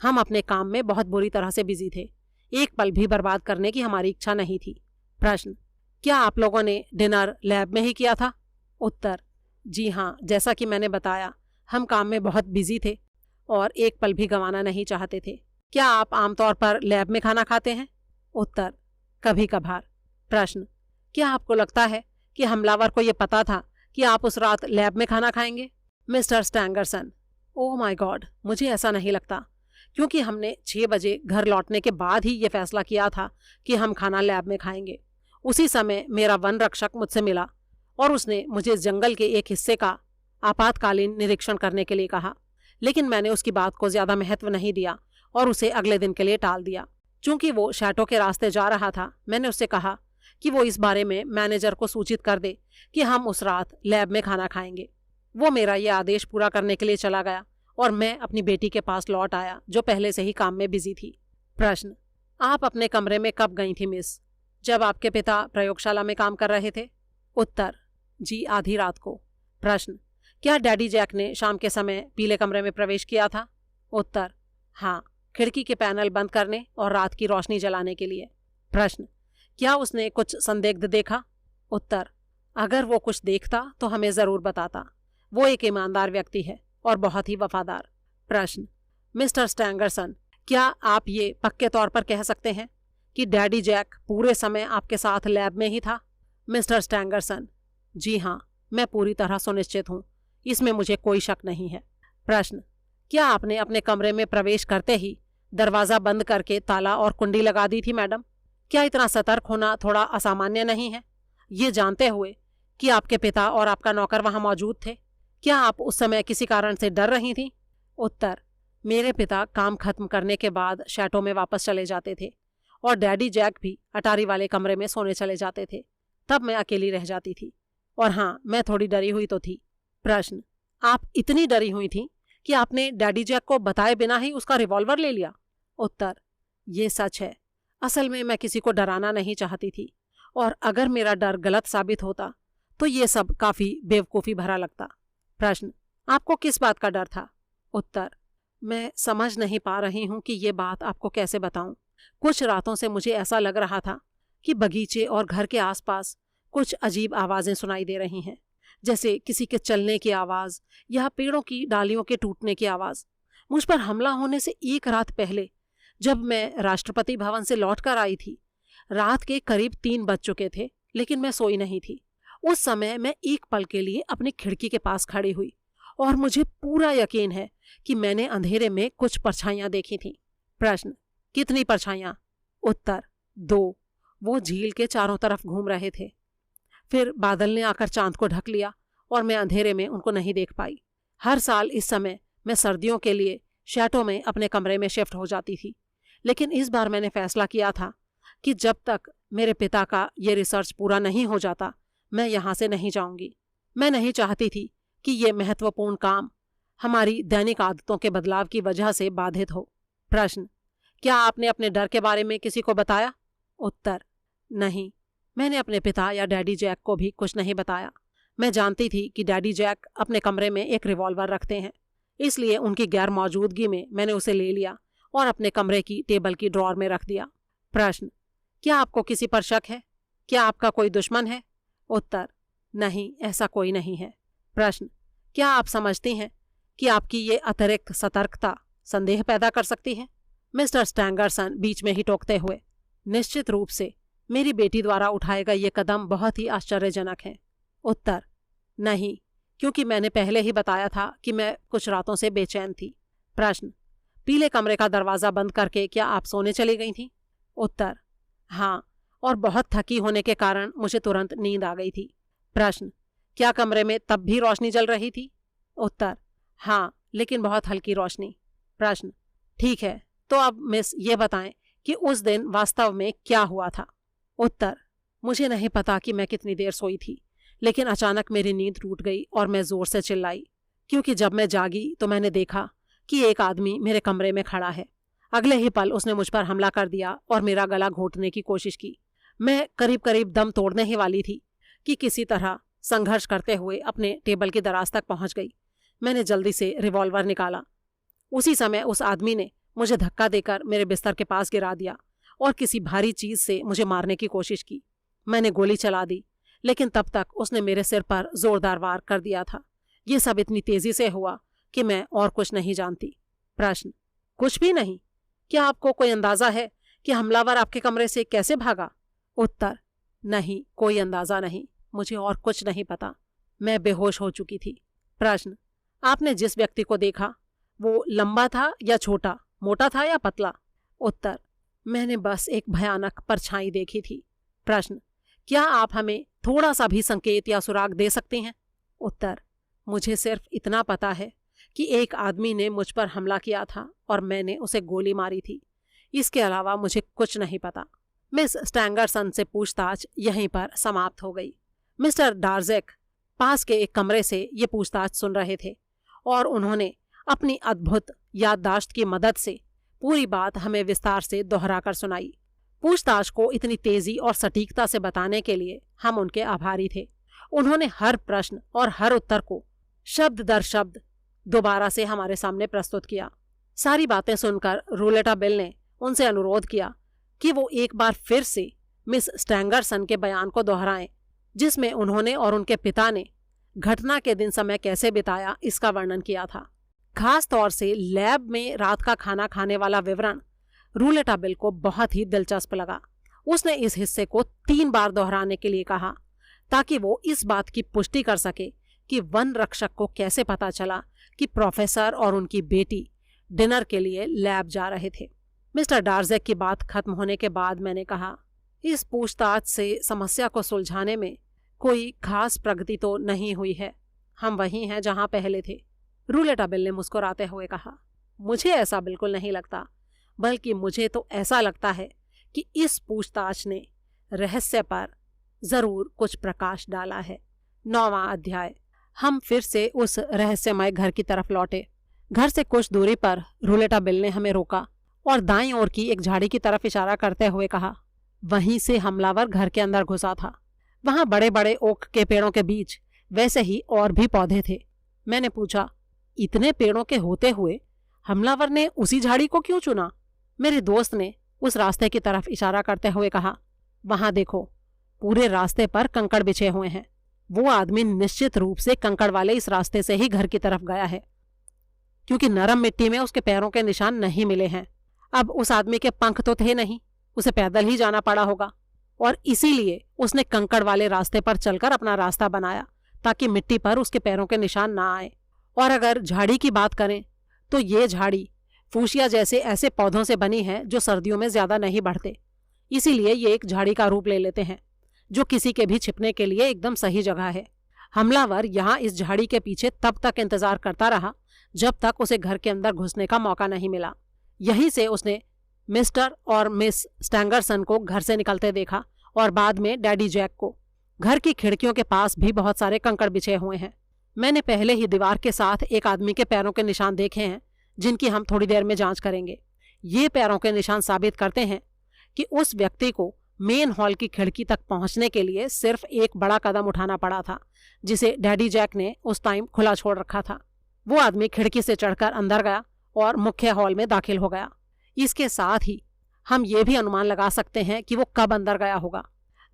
हम अपने काम में बहुत बुरी तरह से बिजी थे। एक पल भी बर्बाद करने की हमारी इच्छा नहीं थी। प्रश्न, क्या आप लोगों ने डिनर लैब में ही किया था? उत्तर, जी हाँ, जैसा कि मैंने बताया, हम काम में बहुत बिजी थे और एक पल भी गंवाना नहीं चाहते थे। क्या आप आमतौर पर लैब में खाना खाते हैं? उत्तर, कभी कभार। प्रश्न, क्या आपको लगता है कि हमलावर को यह पता था कि आप उस रात लैब में खाना खाएंगे? मिस्टर स्टैंगरसन, ओह माय गॉड, मुझे ऐसा नहीं लगता, क्योंकि हमने 6 बजे घर लौटने के बाद ही ये फैसला किया था कि हम खाना लैब में खाएंगे। उसी समय मेरा वन रक्षक मुझसे मिला और उसने मुझे इस जंगल के एक हिस्से का आपातकालीन निरीक्षण करने के लिए कहा, लेकिन मैंने उसकी बात को ज्यादा महत्व नहीं दिया और उसे अगले दिन के लिए टाल दिया। चूंकि वो शैटो के रास्ते जा रहा था, मैंने उससे कहा कि वो इस बारे में मैनेजर को सूचित कर दे कि हम उस रात लैब में खाना खाएंगे। वो मेरा ये आदेश पूरा करने के लिए चला गया और मैं अपनी बेटी के पास लौट आया, जो पहले से ही काम में बिजी थी। प्रश्न, आप अपने कमरे में कब गई थी मिस? जब आपके पिता प्रयोगशाला में काम कर रहे थे? उत्तर, जी, आधी रात को। प्रश्न, क्या डैडी जैक ने शाम के समय पीले कमरे में प्रवेश किया था? उत्तर, हाँ, खिड़की के पैनल बंद करने और रात की रोशनी जलाने के लिए। प्रश्न, क्या उसने कुछ संदिग्ध देखा? उत्तर, अगर वो कुछ देखता तो हमें जरूर बताता। वो एक ईमानदार व्यक्ति है और बहुत ही वफादार। प्रश्न, मिस्टर स्टैंगरसन, क्या आप ये पक्के तौर पर कह सकते हैं कि डैडी जैक पूरे समय आपके साथ लैब में ही था? मिस्टर स्टैंगरसन, जी हाँ, मैं पूरी तरह सुनिश्चित हूँ, इसमें मुझे कोई शक नहीं है। प्रश्न, क्या आपने अपने कमरे में प्रवेश करते ही दरवाजा बंद करके ताला और कुंडी लगा दी थी मैडम? क्या इतना सतर्क होना थोड़ा असामान्य नहीं है, ये जानते हुए कि आपके पिता और आपका नौकर वहां मौजूद थे? क्या आप उस समय किसी कारण से डर रही थी? उत्तर, मेरे पिता काम खत्म करने के बाद शैटो में वापस चले जाते थे और डैडी जैक भी अटारी वाले कमरे में सोने चले जाते थे। तब मैं अकेली रह जाती थी और हाँ, मैं थोड़ी डरी हुई तो थी। प्रश्न, आप इतनी डरी हुई थी कि आपने डैडी जैक को बताए बिना ही उसका रिवॉल्वर ले लिया? उत्तर, ये सच है। असल में मैं किसी को डराना नहीं चाहती थी और अगर मेरा डर गलत साबित होता तो ये सब काफी बेवकूफ़ी भरा लगता। प्रश्न, आपको किस बात का डर था? उत्तर, मैं समझ नहीं पा रही हूँ कि ये बात आपको कैसे बताऊं। कुछ रातों से मुझे ऐसा लग रहा था कि बगीचे और घर के आसपास कुछ अजीब आवाज़ें सुनाई दे रही हैं, जैसे किसी के चलने की आवाज़ या पेड़ों की डालियों के टूटने की आवाज़। मुझ पर हमला होने से एक रात पहले, जब मैं राष्ट्रपति भवन से लौट कर आई थी, रात के करीब 3 बज चुके थे, लेकिन मैं सोई नहीं थी। उस समय मैं एक पल के लिए अपनी खिड़की के पास खड़ी हुई और मुझे पूरा यकीन है कि मैंने अंधेरे में कुछ परछाइयां देखी थीं। प्रश्न, कितनी परछाइयां? उत्तर, 2। वो झील के चारों तरफ घूम रहे थे। फिर बादल ने आकर चांद को ढक लिया और मैं अंधेरे में उनको नहीं देख पाई। हर साल इस समय मैं सर्दियों के लिए शैटो में अपने कमरे में शिफ्ट हो जाती थी, लेकिन इस बार मैंने फैसला किया था कि जब तक मेरे पिता का ये रिसर्च पूरा नहीं हो जाता, मैं यहाँ से नहीं जाऊंगी। मैं नहीं चाहती थी कि ये महत्वपूर्ण काम हमारी दैनिक आदतों के बदलाव की वजह से बाधित हो। प्रश्न, क्या आपने अपने डर के बारे में किसी को बताया? उत्तर, नहीं, मैंने अपने पिता या डैडी जैक को भी कुछ नहीं बताया। मैं जानती थी कि डैडी जैक अपने कमरे में एक रिवॉल्वर रखते हैं, इसलिए उनकी गैर मौजूदगी में मैंने उसे ले लिया और अपने कमरे की टेबल की ड्रॉअर में रख दिया। प्रश्न, क्या आपको किसी पर शक है? क्या आपका कोई दुश्मन है? उत्तर, नहीं, ऐसा कोई नहीं है। प्रश्न, क्या आप समझती हैं कि आपकी ये अतिरिक्त सतर्कता संदेह पैदा कर सकती है? मिस्टर स्टैंगरसन बीच में ही टोकते हुए, निश्चित रूप से मेरी बेटी द्वारा उठाए गए ये कदम बहुत ही आश्चर्यजनक हैं। उत्तर, नहीं, क्योंकि मैंने पहले ही बताया था कि मैं कुछ रातों से बेचैन थी। प्रश्न, पीले कमरे का दरवाज़ा बंद करके क्या आप सोने चली गई थी? उत्तर, हाँ, और बहुत थकी होने के कारण मुझे तुरंत नींद आ गई थी। प्रश्न, क्या कमरे में तब भी रोशनी जल रही थी? उत्तर, हाँ, लेकिन बहुत हल्की रोशनी। प्रश्न, ठीक है, तो अब मिस ये बताएं कि उस दिन वास्तव में क्या हुआ था? उत्तर, मुझे नहीं पता कि मैं कितनी देर सोई थी, लेकिन अचानक मेरी नींद टूट गई और मैं जोर से चिल्लाई, क्योंकि जब मैं जागी तो मैंने देखा कि एक आदमी मेरे कमरे में खड़ा है। अगले ही पल उसने मुझ पर हमला कर दिया और मेरा गला घोंटने की कोशिश की। मैं करीब करीब दम तोड़ने ही वाली थी कि किसी तरह संघर्ष करते हुए अपने टेबल की दराज तक पहुंच गई। मैंने जल्दी से रिवॉल्वर निकाला। उसी समय उस आदमी ने मुझे धक्का देकर मेरे बिस्तर के पास गिरा दिया और किसी भारी चीज से मुझे मारने की कोशिश की। मैंने गोली चला दी, लेकिन तब तक उसने मेरे सिर पर जोरदार वार कर दिया था। ये सब इतनी तेजी से हुआ कि मैं और कुछ नहीं जानती। प्रश्न, कुछ भी नहीं? क्या आपको कोई अंदाजा है कि हमलावर आपके कमरे से कैसे भागा? उत्तर, नहीं, कोई अंदाजा नहीं, मुझे और कुछ नहीं पता, मैं बेहोश हो चुकी थी। प्रश्न, आपने जिस व्यक्ति को देखा वो लंबा था या छोटा, मोटा था या पतला? उत्तर, मैंने बस एक भयानक परछाई देखी थी। प्रश्न, क्या आप हमें थोड़ा सा भी संकेत या सुराग दे सकते हैं? उत्तर, मुझे सिर्फ इतना पता है कि एक आदमी ने मुझ पर हमला किया था और मैंने उसे गोली मारी थी। इसके अलावा मुझे कुछ नहीं पता। मिस स्टैंगरसन से पूछताछ यहीं पर समाप्त हो गई। मिस्टर डार्जेक पास के एक कमरे से ये पूछताछ सुन रहे थे और उन्होंने अपनी अद्भुत याददाश्त की मदद से पूरी बात हमें विस्तार से दोहराकर सुनाई। पूछताछ को इतनी तेजी और सटीकता से बताने के लिए हम उनके आभारी थे। उन्होंने हर प्रश्न और हर उत्तर को शब्द दर शब्द दोबारा से हमारे सामने प्रस्तुत किया। सारी बातें सुनकर रूलेटा बिल ने उनसे अनुरोध किया कि वो एक बार फिर से मिस स्टैंगरसन के बयान को दोहराएं, जिसमें उन्होंने और उनके पिता ने घटना के दिन समय कैसे बिताया इसका वर्णन किया था। खास तौर से लैब में रात का खाना खाने वाला विवरण रूलेटा बिल को बहुत ही दिलचस्प लगा। उसने इस हिस्से को 3 बार दोहराने के लिए कहा ताकि वो इस बात की पुष्टि कर सके कि वन रक्षक को कैसे पता चला कि प्रोफेसर और उनकी बेटी डिनर के लिए लैब जा रहे थे। मिस्टर डार्जेक की बात खत्म होने के बाद मैंने कहा, इस पूछताछ से समस्या को सुलझाने में कोई खास प्रगति तो नहीं हुई है, हम वहीं हैं जहां पहले थे। रूलेटा बिल ने मुस्कुराते हुए कहा, मुझे ऐसा बिल्कुल नहीं लगता, बल्कि मुझे तो ऐसा लगता है कि इस पूछताछ ने रहस्य पर जरूर कुछ प्रकाश डाला है। 9वां अध्याय। हम फिर से उस रहस्यमय घर की तरफ लौटे। घर से कुछ दूरी पर रूलेटा बिल ने हमें रोका और दाईं ओर की एक झाड़ी की तरफ इशारा करते हुए कहा, वहीं से हमलावर घर के अंदर घुसा था। वहां बड़े बड़े ओक के पेड़ों के बीच वैसे ही और भी पौधे थे। मैंने पूछा, इतने पेड़ों के होते हुए हमलावर ने उसी झाड़ी को क्यों चुना? मेरे दोस्त ने उस रास्ते की तरफ इशारा करते हुए कहा, वहां देखो, पूरे रास्ते पर कंकड़ बिछे हुए हैं। वो आदमी निश्चित रूप से कंकड़ वाले इस रास्ते से ही घर की तरफ गया है, क्योंकि नरम मिट्टी में उसके पैरों के निशान नहीं मिले हैं। अब उस आदमी के पंख तो थे नहीं, उसे पैदल ही जाना पड़ा होगा और इसीलिए उसने कंकड़ वाले रास्ते पर चलकर अपना रास्ता बनाया ताकि मिट्टी पर उसके पैरों के निशान ना आए। और अगर झाड़ी की बात करें तो ये झाड़ी फूशिया जैसे ऐसे पौधों से बनी है जो सर्दियों में ज्यादा नहीं बढ़ते, इसीलिए ये एक झाड़ी का रूप ले लेते हैं जो किसी के भी छिपने के लिए एकदम सही जगह है। हमलावर यहाँ इस झाड़ी के पीछे तब तक इंतजार करता रहा जब तक उसे घर के अंदर घुसने का मौका नहीं मिला। यहीं से उसने मिस्टर और मिस स्टैंगरसन को घर से निकलते देखा और बाद में डैडी जैक को। घर की खिड़कियों के पास भी बहुत सारे कंकड़ बिछे हुए हैं। मैंने पहले ही दीवार के साथ एक आदमी के पैरों के निशान देखे हैं जिनकी हम थोड़ी देर में जांच करेंगे। ये पैरों के निशान साबित करते हैं कि उस व्यक्ति को मेन हॉल की खिड़की तक पहुंचने के लिए सिर्फ एक बड़ा कदम उठाना पड़ा था जिसे डैडी जैक ने उस टाइम खुला छोड़ रखा था। वो आदमी खिड़की से चढ़कर अंदर गया और मुख्य हॉल में दाखिल हो गया। इसके साथ ही हम ये भी अनुमान लगा सकते हैं कि वो कब अंदर गया होगा।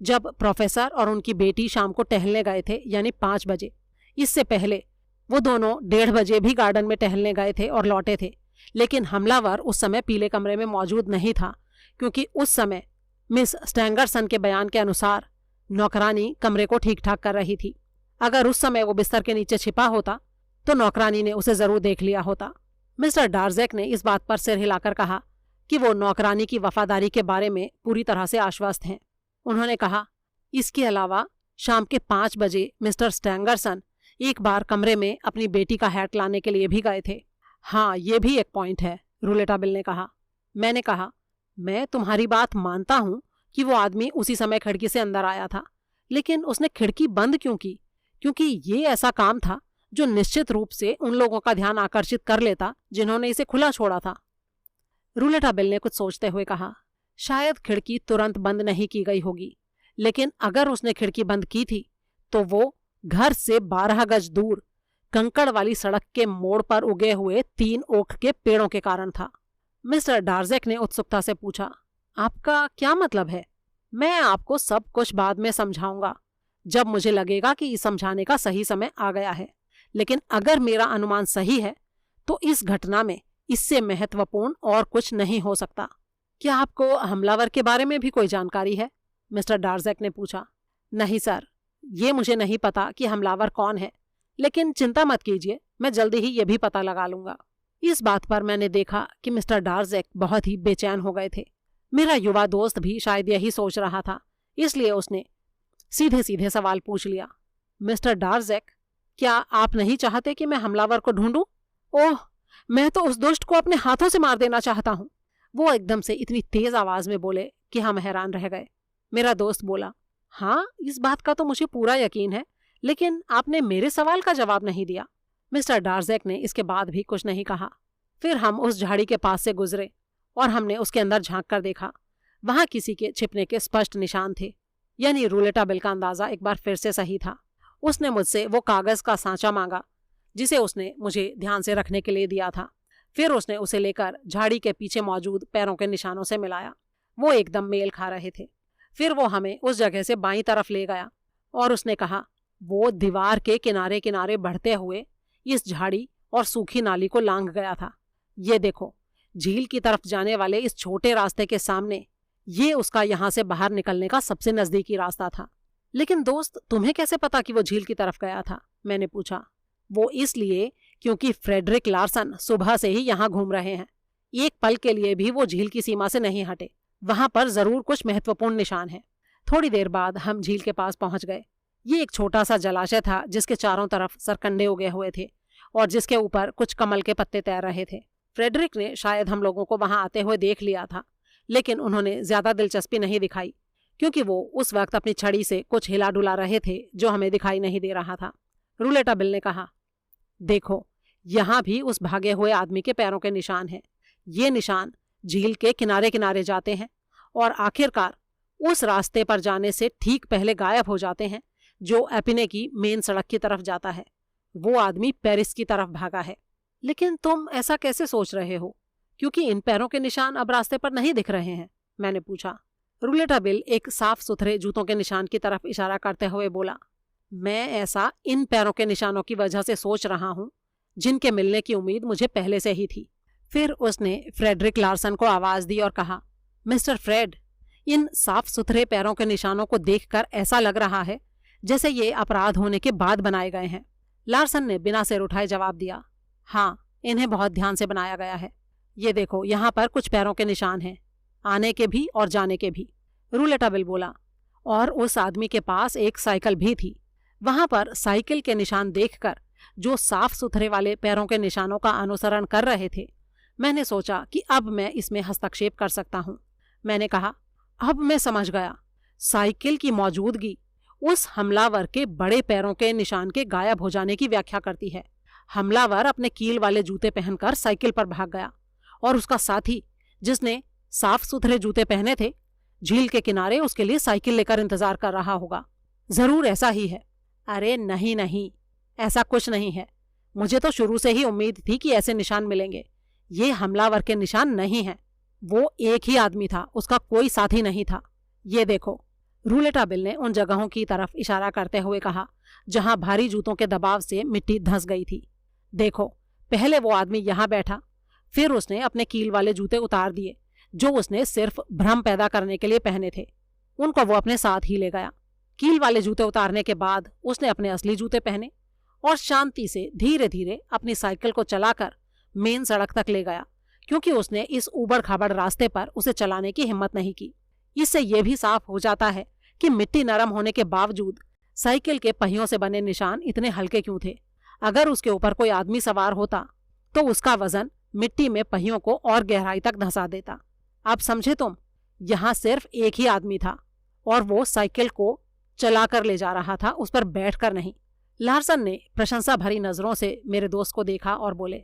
जब प्रोफेसर और उनकी बेटी शाम को टहलने गए थे, यानी 5 बजे। इससे पहले वो दोनों 1:30 बजे भी गार्डन में टहलने गए थे और लौटे थे, लेकिन हमलावर उस समय पीले कमरे में मौजूद नहीं था क्योंकि उस समय मिस स्टैंगरसन के बयान के अनुसार नौकरानी कमरे को ठीक ठाक कर रही थी। अगर उस समय वो बिस्तर के नीचे छिपा होता तो नौकरानी ने उसे जरूर देख लिया होता। मिस्टर डार्जेक ने इस बात पर सिर हिलाकर कहा कि वो नौकरानी की वफादारी के बारे में पूरी तरह से आश्वस्त हैं। उन्होंने कहा, इसके अलावा शाम के 5 बजे मिस्टर स्टैंगरसन एक बार कमरे में अपनी बेटी का हैट लाने के लिए भी गए थे। हाँ, ये भी एक पॉइंट है, रूलेटाबिल ने कहा। मैंने कहा, मैं तुम्हारी बात मानता हूं कि वो आदमी उसी समय खिड़की से अंदर आया था, लेकिन उसने खिड़की बंद क्यों की? क्योंकि ये ऐसा काम था जो निश्चित रूप से उन लोगों का ध्यान आकर्षित कर लेता जिन्होंने इसे खुला छोड़ा था। रूलेटाबिल ने कुछ सोचते हुए कहा, शायद खिड़की तुरंत बंद नहीं की गई होगी, लेकिन अगर उसने खिड़की बंद की थी तो वो घर से 12 गज दूर कंकड़ वाली सड़क के मोड़ पर उगे हुए 3 ओक के पेड़ों के कारण था। मिस्टर डार्जेक ने उत्सुकता से पूछा, आपका क्या मतलब है? मैं आपको सब कुछ बाद में समझाऊंगा, जब मुझे लगेगा कि इस समझाने का सही समय आ गया है। लेकिन अगर मेरा अनुमान सही है तो इस घटना में इससे महत्वपूर्ण और कुछ नहीं हो सकता। क्या आपको हमलावर के बारे में भी कोई जानकारी है? मिस्टर डार्जेक ने पूछा। नहीं सर, ये मुझे नहीं पता कि हमलावर कौन है, लेकिन चिंता मत कीजिए, मैं जल्दी ही ये भी पता लगा लूंगा। इस बात पर मैंने देखा कि मिस्टर डार्जेक बहुत ही बेचैन हो गए थे। मेरा युवा दोस्त भी शायद यही सोच रहा था, इसलिए उसने सीधे सीधे सवाल पूछ लिया, मिस्टर डार्जेक, क्या आप नहीं चाहते कि मैं हमलावर को ढूंढूं? ओह, मैं तो उस दुष्ट को अपने हाथों से मार देना चाहता हूं। वो एकदम से इतनी तेज आवाज में बोले कि हम हैरान रह गए। मेरा दोस्त बोला, हाँ, इस बात का तो मुझे पूरा यकीन है, लेकिन आपने मेरे सवाल का जवाब नहीं दिया। मिस्टर डार्जेक ने इसके बाद भी कुछ नहीं कहा। फिर हम उस झाड़ी के पास से गुजरे और हमने उसके अंदर झांक कर देखा। वहां किसी के छिपने के स्पष्ट निशान थे, यानी रूलेटाबिल का अंदाजा एक बार फिर से सही था। उसने मुझसे वो कागज का सांचा मांगा जिसे उसने मुझे ध्यान से रखने के लिए दिया था। फिर उसने उसे लेकर झाड़ी के पीछे मौजूद पैरों के निशानों से मिलाया। वो एकदम मेल खा रहे थे। फिर वो हमें उस जगह से बाईं तरफ ले गया और उसने कहा, वो दीवार के किनारे किनारे बढ़ते हुए इस झाड़ी और सूखी नाली को लांघ गया था। ये देखो, झील की तरफ जाने वाले इस छोटे रास्ते के सामने ये उसका यहाँ से बाहर निकलने का सबसे नजदीकी रास्ता था। लेकिन दोस्त, तुम्हें कैसे पता कि वो झील की तरफ गया था? मैंने पूछा। वो इसलिए क्योंकि फ्रेडरिक लार्सन सुबह से ही यहाँ घूम रहे हैं। एक पल के लिए भी वो झील की सीमा से नहीं हटे। वहां पर जरूर कुछ महत्वपूर्ण निशान है। थोड़ी देर बाद हम झील के पास पहुंच गए। ये एक छोटा सा जलाशय था जिसके चारों तरफ सरकंडे उगे हुए थे और जिसके ऊपर कुछ कमल के पत्ते तैर रहे थे। फ्रेडरिक ने शायद हम लोगों को वहां आते हुए देख लिया था, लेकिन उन्होंने ज्यादा दिलचस्पी नहीं दिखाई क्योंकि वो उस वक्त अपनी छड़ी से कुछ हिला डुला रहे थे जो हमें दिखाई नहीं दे रहा था। रूलेटाबिल ने कहा, देखो, यहाँ भी उस भागे हुए आदमी के पैरों के निशान हैं। ये निशान झील के किनारे किनारे जाते हैं और आखिरकार उस रास्ते पर जाने से ठीक पहले गायब हो जाते हैं जो एपिने की मेन सड़क की तरफ जाता है। वो आदमी पेरिस की तरफ भागा है। लेकिन तुम ऐसा कैसे सोच रहे हो, क्योंकि इन पैरों के निशान अब रास्ते पर नहीं दिख रहे हैं? मैंने पूछा। रूलेटाबिल एक साफ सुथरे जूतों के निशान की तरफ इशारा करते हुए बोला, मैं ऐसा इन पैरों के निशानों की वजह से सोच रहा हूं जिनके मिलने की उम्मीद मुझे पहले से ही थी। फिर उसने फ्रेडरिक लार्सन को आवाज दी और कहा, मिस्टर फ्रेड, इन साफ सुथरे पैरों के निशानों को देखकर ऐसा लग रहा है जैसे ये अपराध होने के बाद बनाए गए हैं। लार्सन ने बिना सिर उठाए जवाब दिया, हाँ, इन्हें बहुत ध्यान से बनाया गया है। ये देखो, यहाँ पर कुछ पैरों के निशान हैं, आने के भी और जाने के भी। रूलेटाबिल बोला, और उस आदमी के पास एक साइकिल भी थी। वहां पर साइकिल के निशान देखकर जो साफ सुथरे वाले पैरों के निशानों का अनुसरण कर रहे थे, मैंने सोचा कि अब मैं इसमें हस्तक्षेप कर सकता हूं। मैंने कहा, अब मैं समझ गया, साइकिल की मौजूदगी उस हमलावर के बड़े पैरों के निशान के गायब हो जाने की व्याख्या करती है। हमलावर अपने कील वाले जूते पहनकर साइकिल पर भाग गया और उसका साथी, जिसने साफ सुथरे जूते पहने थे, झील के किनारे उसके लिए साइकिल लेकर इंतजार कर रहा होगा। जरूर ऐसा ही है। अरे नहीं नहीं, ऐसा कुछ नहीं है। मुझे तो शुरू से ही उम्मीद थी कि ऐसे निशान मिलेंगे। ये हमलावर के निशान नहीं हैं। वो एक ही आदमी था, उसका कोई साथी नहीं था। ये देखो। रूलेटाबिल ने उन जगहों की तरफ इशारा करते हुए कहा जहां भारी जूतों के दबाव से मिट्टी धंस गई थी। देखो, पहले वो आदमी यहाँ बैठा, फिर उसने अपने कील वाले जूते उतार दिए जो उसने सिर्फ भ्रम पैदा करने के लिए पहने थे। उनको वो अपने साथ ही ले गया। कील वाले जूते उतारने के बाद उसने अपने असली जूते पहने और शांति से धीरे धीरे अपनी साइकिल को चलाकर मेन सड़क तक ले गया, क्योंकि उसने इस ऊबड़ खाबड़ रास्ते पर उसे चलाने की हिम्मत नहीं की। इससे यह भी साफ हो जाता है कि मिट्टी नरम होने के बावजूद साइकिल के पहियों से बने निशान इतने हल्के क्यों थे। अगर उसके ऊपर कोई आदमी सवार होता तो उसका वजन मिट्टी में पहियों को और गहराई तक धंसा देता। आप समझे तुम, यहाँ सिर्फ एक ही आदमी था और वो साइकिल को चला कर ले जा रहा था, उस पर बैठकर नहीं। लार्सन ने प्रशंसा भरी नजरों से मेरे दोस्त को देखा और बोले,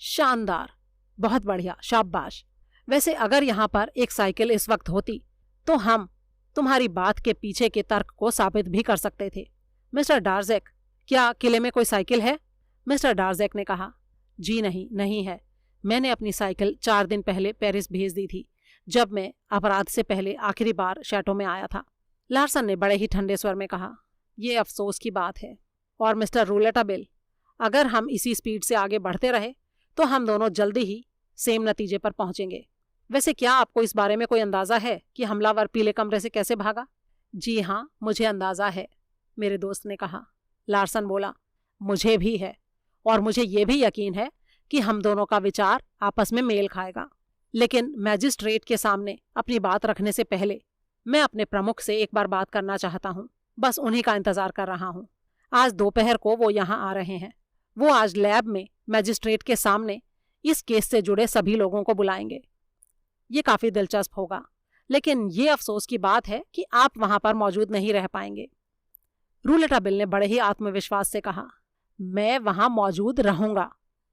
शानदार, बहुत बढ़िया, शाबाश। वैसे अगर यहाँ पर एक साइकिल इस वक्त होती तो हम तुम्हारी बात के पीछे के तर्क को साबित भी कर सकते थे। मिस्टर डार्जेक, क्या किले में कोई साइकिल है? मिस्टर डार्जेक ने कहा, जी नहीं है। मैंने अपनी साइकिल 4 दिन पहले पेरिस भेज दी थी, जब मैं अपराध से पहले आखिरी बार शैटो में आया था। लार्सन ने बड़े ही ठंडे स्वर में कहा, यह अफसोस की बात है। और मिस्टर रूलेटाबिल, अगर हम इसी स्पीड से आगे बढ़ते रहे तो हम दोनों जल्दी ही सेम नतीजे पर पहुंचेंगे। वैसे क्या आपको इस बारे में कोई अंदाजा है कि हमलावर पीले कमरे से कैसे भागा? जी हाँ, मुझे अंदाजा है, मेरे दोस्त ने कहा। लार्सन बोला, मुझे भी है, और मुझे ये भी यकीन है कि हम दोनों का विचार आपस में मेल खाएगा। लेकिन मैजिस्ट्रेट के सामने अपनी बात रखने से पहले मैं अपने प्रमुख से एक बार बात करना चाहता हूँ। बस उन्हीं का इंतजार कर रहा हूँ। आज दोपहर को वो यहाँ आ रहे हैं। वो आज लैब में मैजिस्ट्रेट के सामने इस केस से जुड़े सभी लोगों को बुलाएंगे। ये काफी दिलचस्प होगा, लेकिन ये अफसोस की बात है कि आप वहां पर मौजूद नहीं रह पाएंगे। रूलेटाबिल ने बड़े ही आत्मविश्वास से कहा, मैं वहां मौजूद रहूंगा।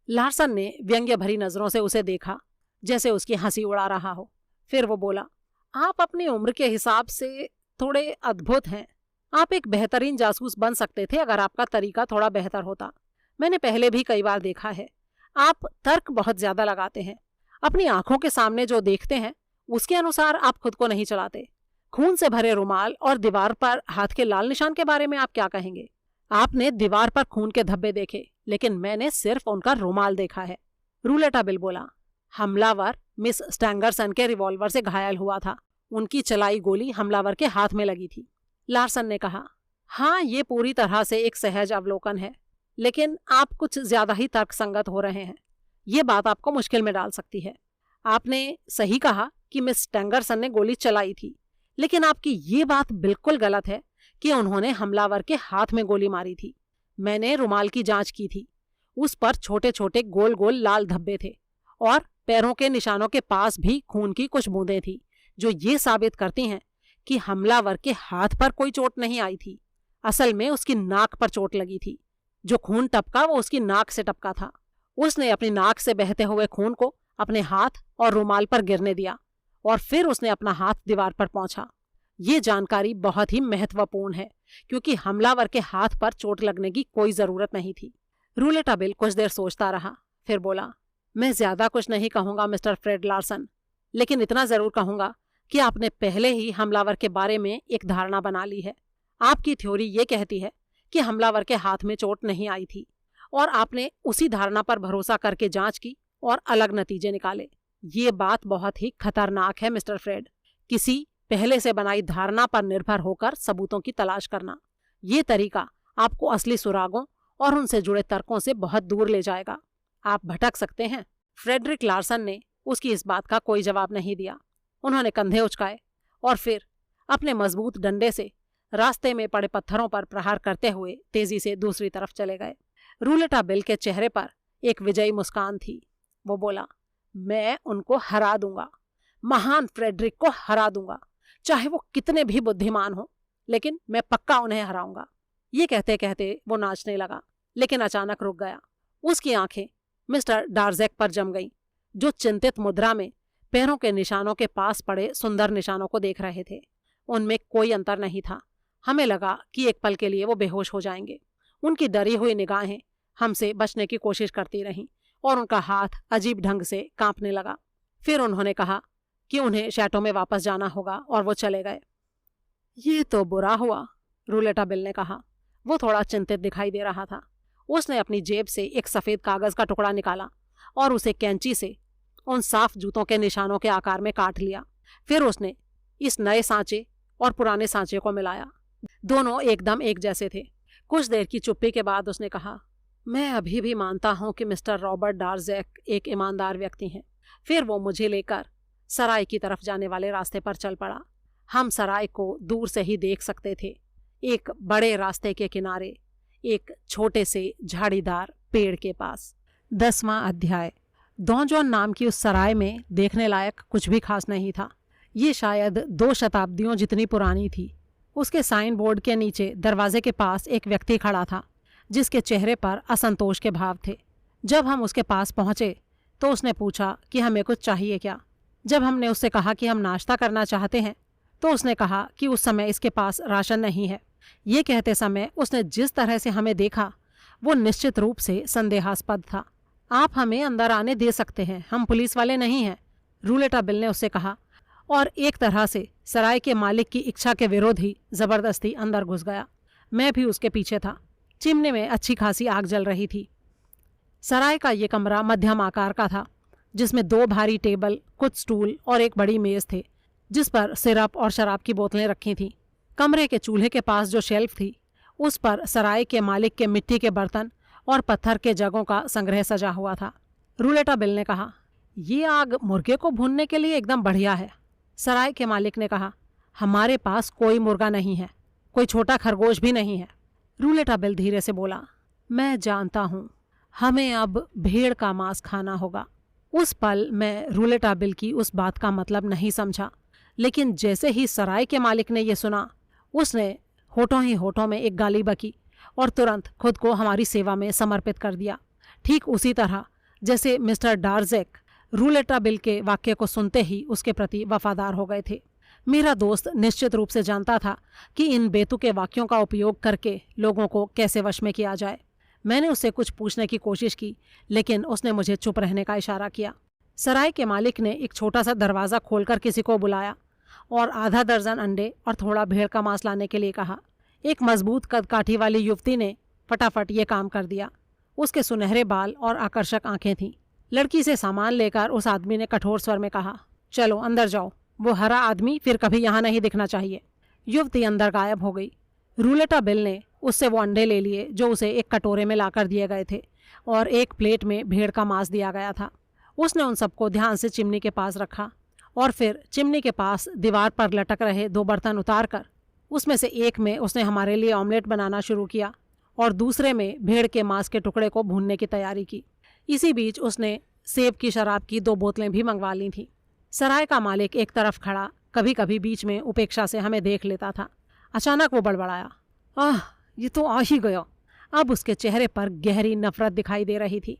लार्सन ने व्यंग्य भरी नजरों से उसे देखा, जैसे उसकी हंसी उड़ा रहा हो। फिर वो बोला, आप अपनी उम्र के हिसाब से थोड़े अद्भुत हैं। आप एक बेहतरीन जासूस बन सकते थे अगर आपका तरीका थोड़ा बेहतर होता। मैंने पहले भी कई बार देखा है, आप तर्क बहुत ज्यादा लगाते हैं। अपनी आंखों के सामने जो देखते हैं उसके अनुसार आप खुद को नहीं चलाते। खून से भरे रुमाल और दीवार पर हाथ के लाल निशान के बारे में आप क्या कहेंगे? आपने दीवार पर खून के धब्बे देखे, लेकिन मैंने सिर्फ उनका रुमाल देखा है। रूलेटाबिल बोला, हमलावर मिस स्टैंगरसन के रिवॉल्वर से घायल हुआ था। उनकी चलाई गोली हमलावर के हाथ में लगी थी। लार्सन ने कहा, हाँ, ये पूरी तरह से एक सहज अवलोकन है, लेकिन आप कुछ ज्यादा ही तर्कसंगत हो रहे हैं। ये बात आपको मुश्किल में डाल सकती है। आपने सही कहा कि मिस स्टैंगरसन ने गोली चलाई थी, लेकिन आपकी ये बात बिल्कुल गलत है कि उन्होंने हमलावर के हाथ में गोली मारी थी। मैंने रुमाल की जांच की थी, उस पर छोटे छोटे गोल गोल लाल धब्बे थे और पैरों के निशानों के पास भी खून की कुछ बूंदें थी, जो ये साबित करती हैं कि हमलावर के हाथ पर कोई चोट नहीं आई थी। असल में उसकी नाक पर चोट लगी थी। जो खून टपका वो उसकी नाक से टपका था। उसने अपनी नाक से बहते हुए खून को अपने हाथ और रुमाल पर गिरने दिया और फिर उसने अपना हाथ दीवार पर पोंछा। ये जानकारी बहुत ही महत्वपूर्ण है, क्योंकि हमलावर के हाथ पर चोट लगने की कोई जरूरत नहीं थी। रूलेटाबिल कुछ देर सोचता रहा, फिर बोला, मैं ज्यादा कुछ नहीं कहूंगा मिस्टर फ्रेड लार्सन, लेकिन इतना जरूर कहूंगा कि आपने पहले ही हमलावर के बारे में एक धारणा बना ली है। आपकी थ्योरी ये कहती है कि हमलावर के हाथ में चोट नहीं आई थी, और आपने उसी धारणा पर भरोसा करके जांच की और अलग नतीजे निकाले। ये बात बहुत ही खतरनाक है मिस्टर फ्रेड। किसी पहले से बनाई धारणा पर निर्भर होकर सबूतों की तलाश करना, ये तरीका आपको असली सुरागों और उनसे जुड़े तर्कों से बहुत दूर ले जाएगा। आप भटक सकते हैं। फ्रेडरिक लार्सन ने उसकी इस बात का कोई जवाब नहीं दिया। उन्होंने कंधे उचकाए और फिर अपने मजबूत डंडे से रास्ते में पड़े पत्थरों पर प्रहार करते हुए तेजी से दूसरी तरफ चले गए। रूलेटाबिल के चेहरे पर एक विजयी मुस्कान थी। वो बोला, मैं उनको हरा दूंगा, महान फ्रेडरिक को हरा दूंगा, चाहे वो कितने भी बुद्धिमान हो, लेकिन मैं पक्का उन्हें हराऊंगा। ये कहते कहते वो नाचने लगा, लेकिन अचानक रुक गया। उसकी आंखें मिस्टर डार्जेक पर जम गईं, जो चिंतित मुद्रा में पैरों के निशानों के पास पड़े सुंदर निशानों को देख रहे थे। उनमें कोई अंतर नहीं था। हमें लगा कि एक पल के लिए वो बेहोश हो जाएंगे। उनकी डरी हुई निगाहें हमसे बचने की कोशिश करती रहीं और उनका हाथ अजीब ढंग से कांपने लगा। फिर उन्होंने कहा कि उन्हें शैटो में वापस जाना होगा और वो चले गए। ये तो बुरा हुआ, रूलेटाबिल ने कहा। वो थोड़ा चिंतित दिखाई दे रहा था। उसने अपनी जेब से एक सफेद कागज का टुकड़ा निकाला और उसे कैंची से उन साफ जूतों के निशानों के आकार में काट लिया। फिर उसने इस नए सांचे और पुराने सांचे को मिलाया। दोनों एकदम एक जैसे थे। कुछ देर की चुप्पी के बाद उसने कहा, मैं अभी भी मानता हूं कि मिस्टर रॉबर्ट डार्जेक एक ईमानदार व्यक्ति हैं। फिर वो मुझे लेकर सराय की तरफ जाने वाले रास्ते पर चल पड़ा। हम सराय को दूर से ही देख सकते थे। एक बड़े रास्ते के किनारे एक छोटे से झाड़ीदार पेड़ के पास। 10वां अध्याय। डॉन जॉन नाम की उस सराय में देखने लायक कुछ भी खास नहीं था। ये शायद 2 शताब्दियों जितनी पुरानी थी। उसके साइन बोर्ड के नीचे दरवाजे के पास एक व्यक्ति खड़ा था जिसके चेहरे पर असंतोष के भाव थे। जब हम उसके पास पहुंचे तो उसने पूछा कि हमें कुछ चाहिए क्या। जब हमने उससे कहा कि हम नाश्ता करना चाहते हैं तो उसने कहा कि उस समय इसके पास राशन नहीं है। ये कहते समय उसने जिस तरह से हमें देखा वो निश्चित रूप से संदेहास्पद था। आप हमें अंदर आने दे सकते हैं, हम पुलिस वाले नहीं हैं, रूलेटा बिल ने उससे कहा, और एक तरह से सराय के मालिक की इच्छा के विरोध ही जबरदस्ती अंदर घुस गया। मैं भी उसके पीछे था। चिमने में अच्छी खासी आग जल रही थी। सराय का ये कमरा मध्यम आकार का था जिसमें 2 भारी टेबल, कुछ स्टूल और एक बड़ी मेज थे जिस पर सिरप और शराब की बोतलें रखी थीं। कमरे के चूल्हे के पास जो शेल्फ थी उस पर सराय के मालिक के मिट्टी के बर्तन और पत्थर के जगों का संग्रह सजा हुआ था। रूलेटा बिल ने कहा, ये आग मुर्गे को भूनने के लिए एकदम बढ़िया है। सराय के मालिक ने कहा, हमारे पास कोई मुर्गा नहीं है, कोई छोटा खरगोश भी नहीं है। रूलेटा बिल धीरे से बोला, मैं जानता हूँ, हमें अब भेड़ का मांस खाना होगा। उस पल मैं रूलेटा बिल की उस बात का मतलब नहीं समझा, लेकिन जैसे ही सराय के मालिक ने यह सुना उसने होठों ही होठों में एक गाली बकी और तुरंत खुद को हमारी सेवा में समर्पित कर दिया। ठीक उसी तरह जैसे मिस्टर डार्जेक रूलेटा बिल के वाक्य को सुनते ही उसके प्रति वफादार हो गए थे। मेरा दोस्त निश्चित रूप से जानता था कि इन बेतुके वाक्यों का उपयोग करके लोगों को कैसे वश में किया जाए। मैंने उससे कुछ पूछने की कोशिश की लेकिन उसने मुझे चुप रहने का इशारा किया। सराय के मालिक ने एक छोटा सा दरवाज़ा खोलकर किसी को बुलाया और आधा दर्जन अंडे और थोड़ा भेड़ का मांस लाने के लिए कहा। एक मजबूत कदकाठी वाली युवती ने फटाफट ये काम कर दिया। उसके सुनहरे बाल और आकर्षक आंखें थीं। लड़की से सामान लेकर उस आदमी ने कठोर स्वर में कहा, चलो अंदर जाओ, वो हरा आदमी फिर कभी यहाँ नहीं दिखना चाहिए। युवती अंदर गायब हो गई। रूलेटा बिल ने उससे वो अंडे ले लिए जो उसे एक कटोरे में लाकर दिए गए थे और एक प्लेट में भेड़ का मांस दिया गया था। उसने उन सबको ध्यान से चिमनी के पास रखा और फिर चिमनी के पास दीवार पर लटक रहे 2 बर्तन उतार कर उसमें से एक में उसने हमारे लिए ऑमलेट बनाना शुरू किया और दूसरे में भेड़ के मांस के टुकड़े को भूनने की तैयारी की। इसी बीच उसने सेब की शराब की 2 बोतलें भी मंगवा ली थीं। सराय का मालिक एक तरफ खड़ा कभी कभी बीच में उपेक्षा से हमें देख लेता था। अचानक वो बड़बड़ाया, आह, ये तो आ ही गया। अब उसके चेहरे पर गहरी नफरत दिखाई दे रही थी।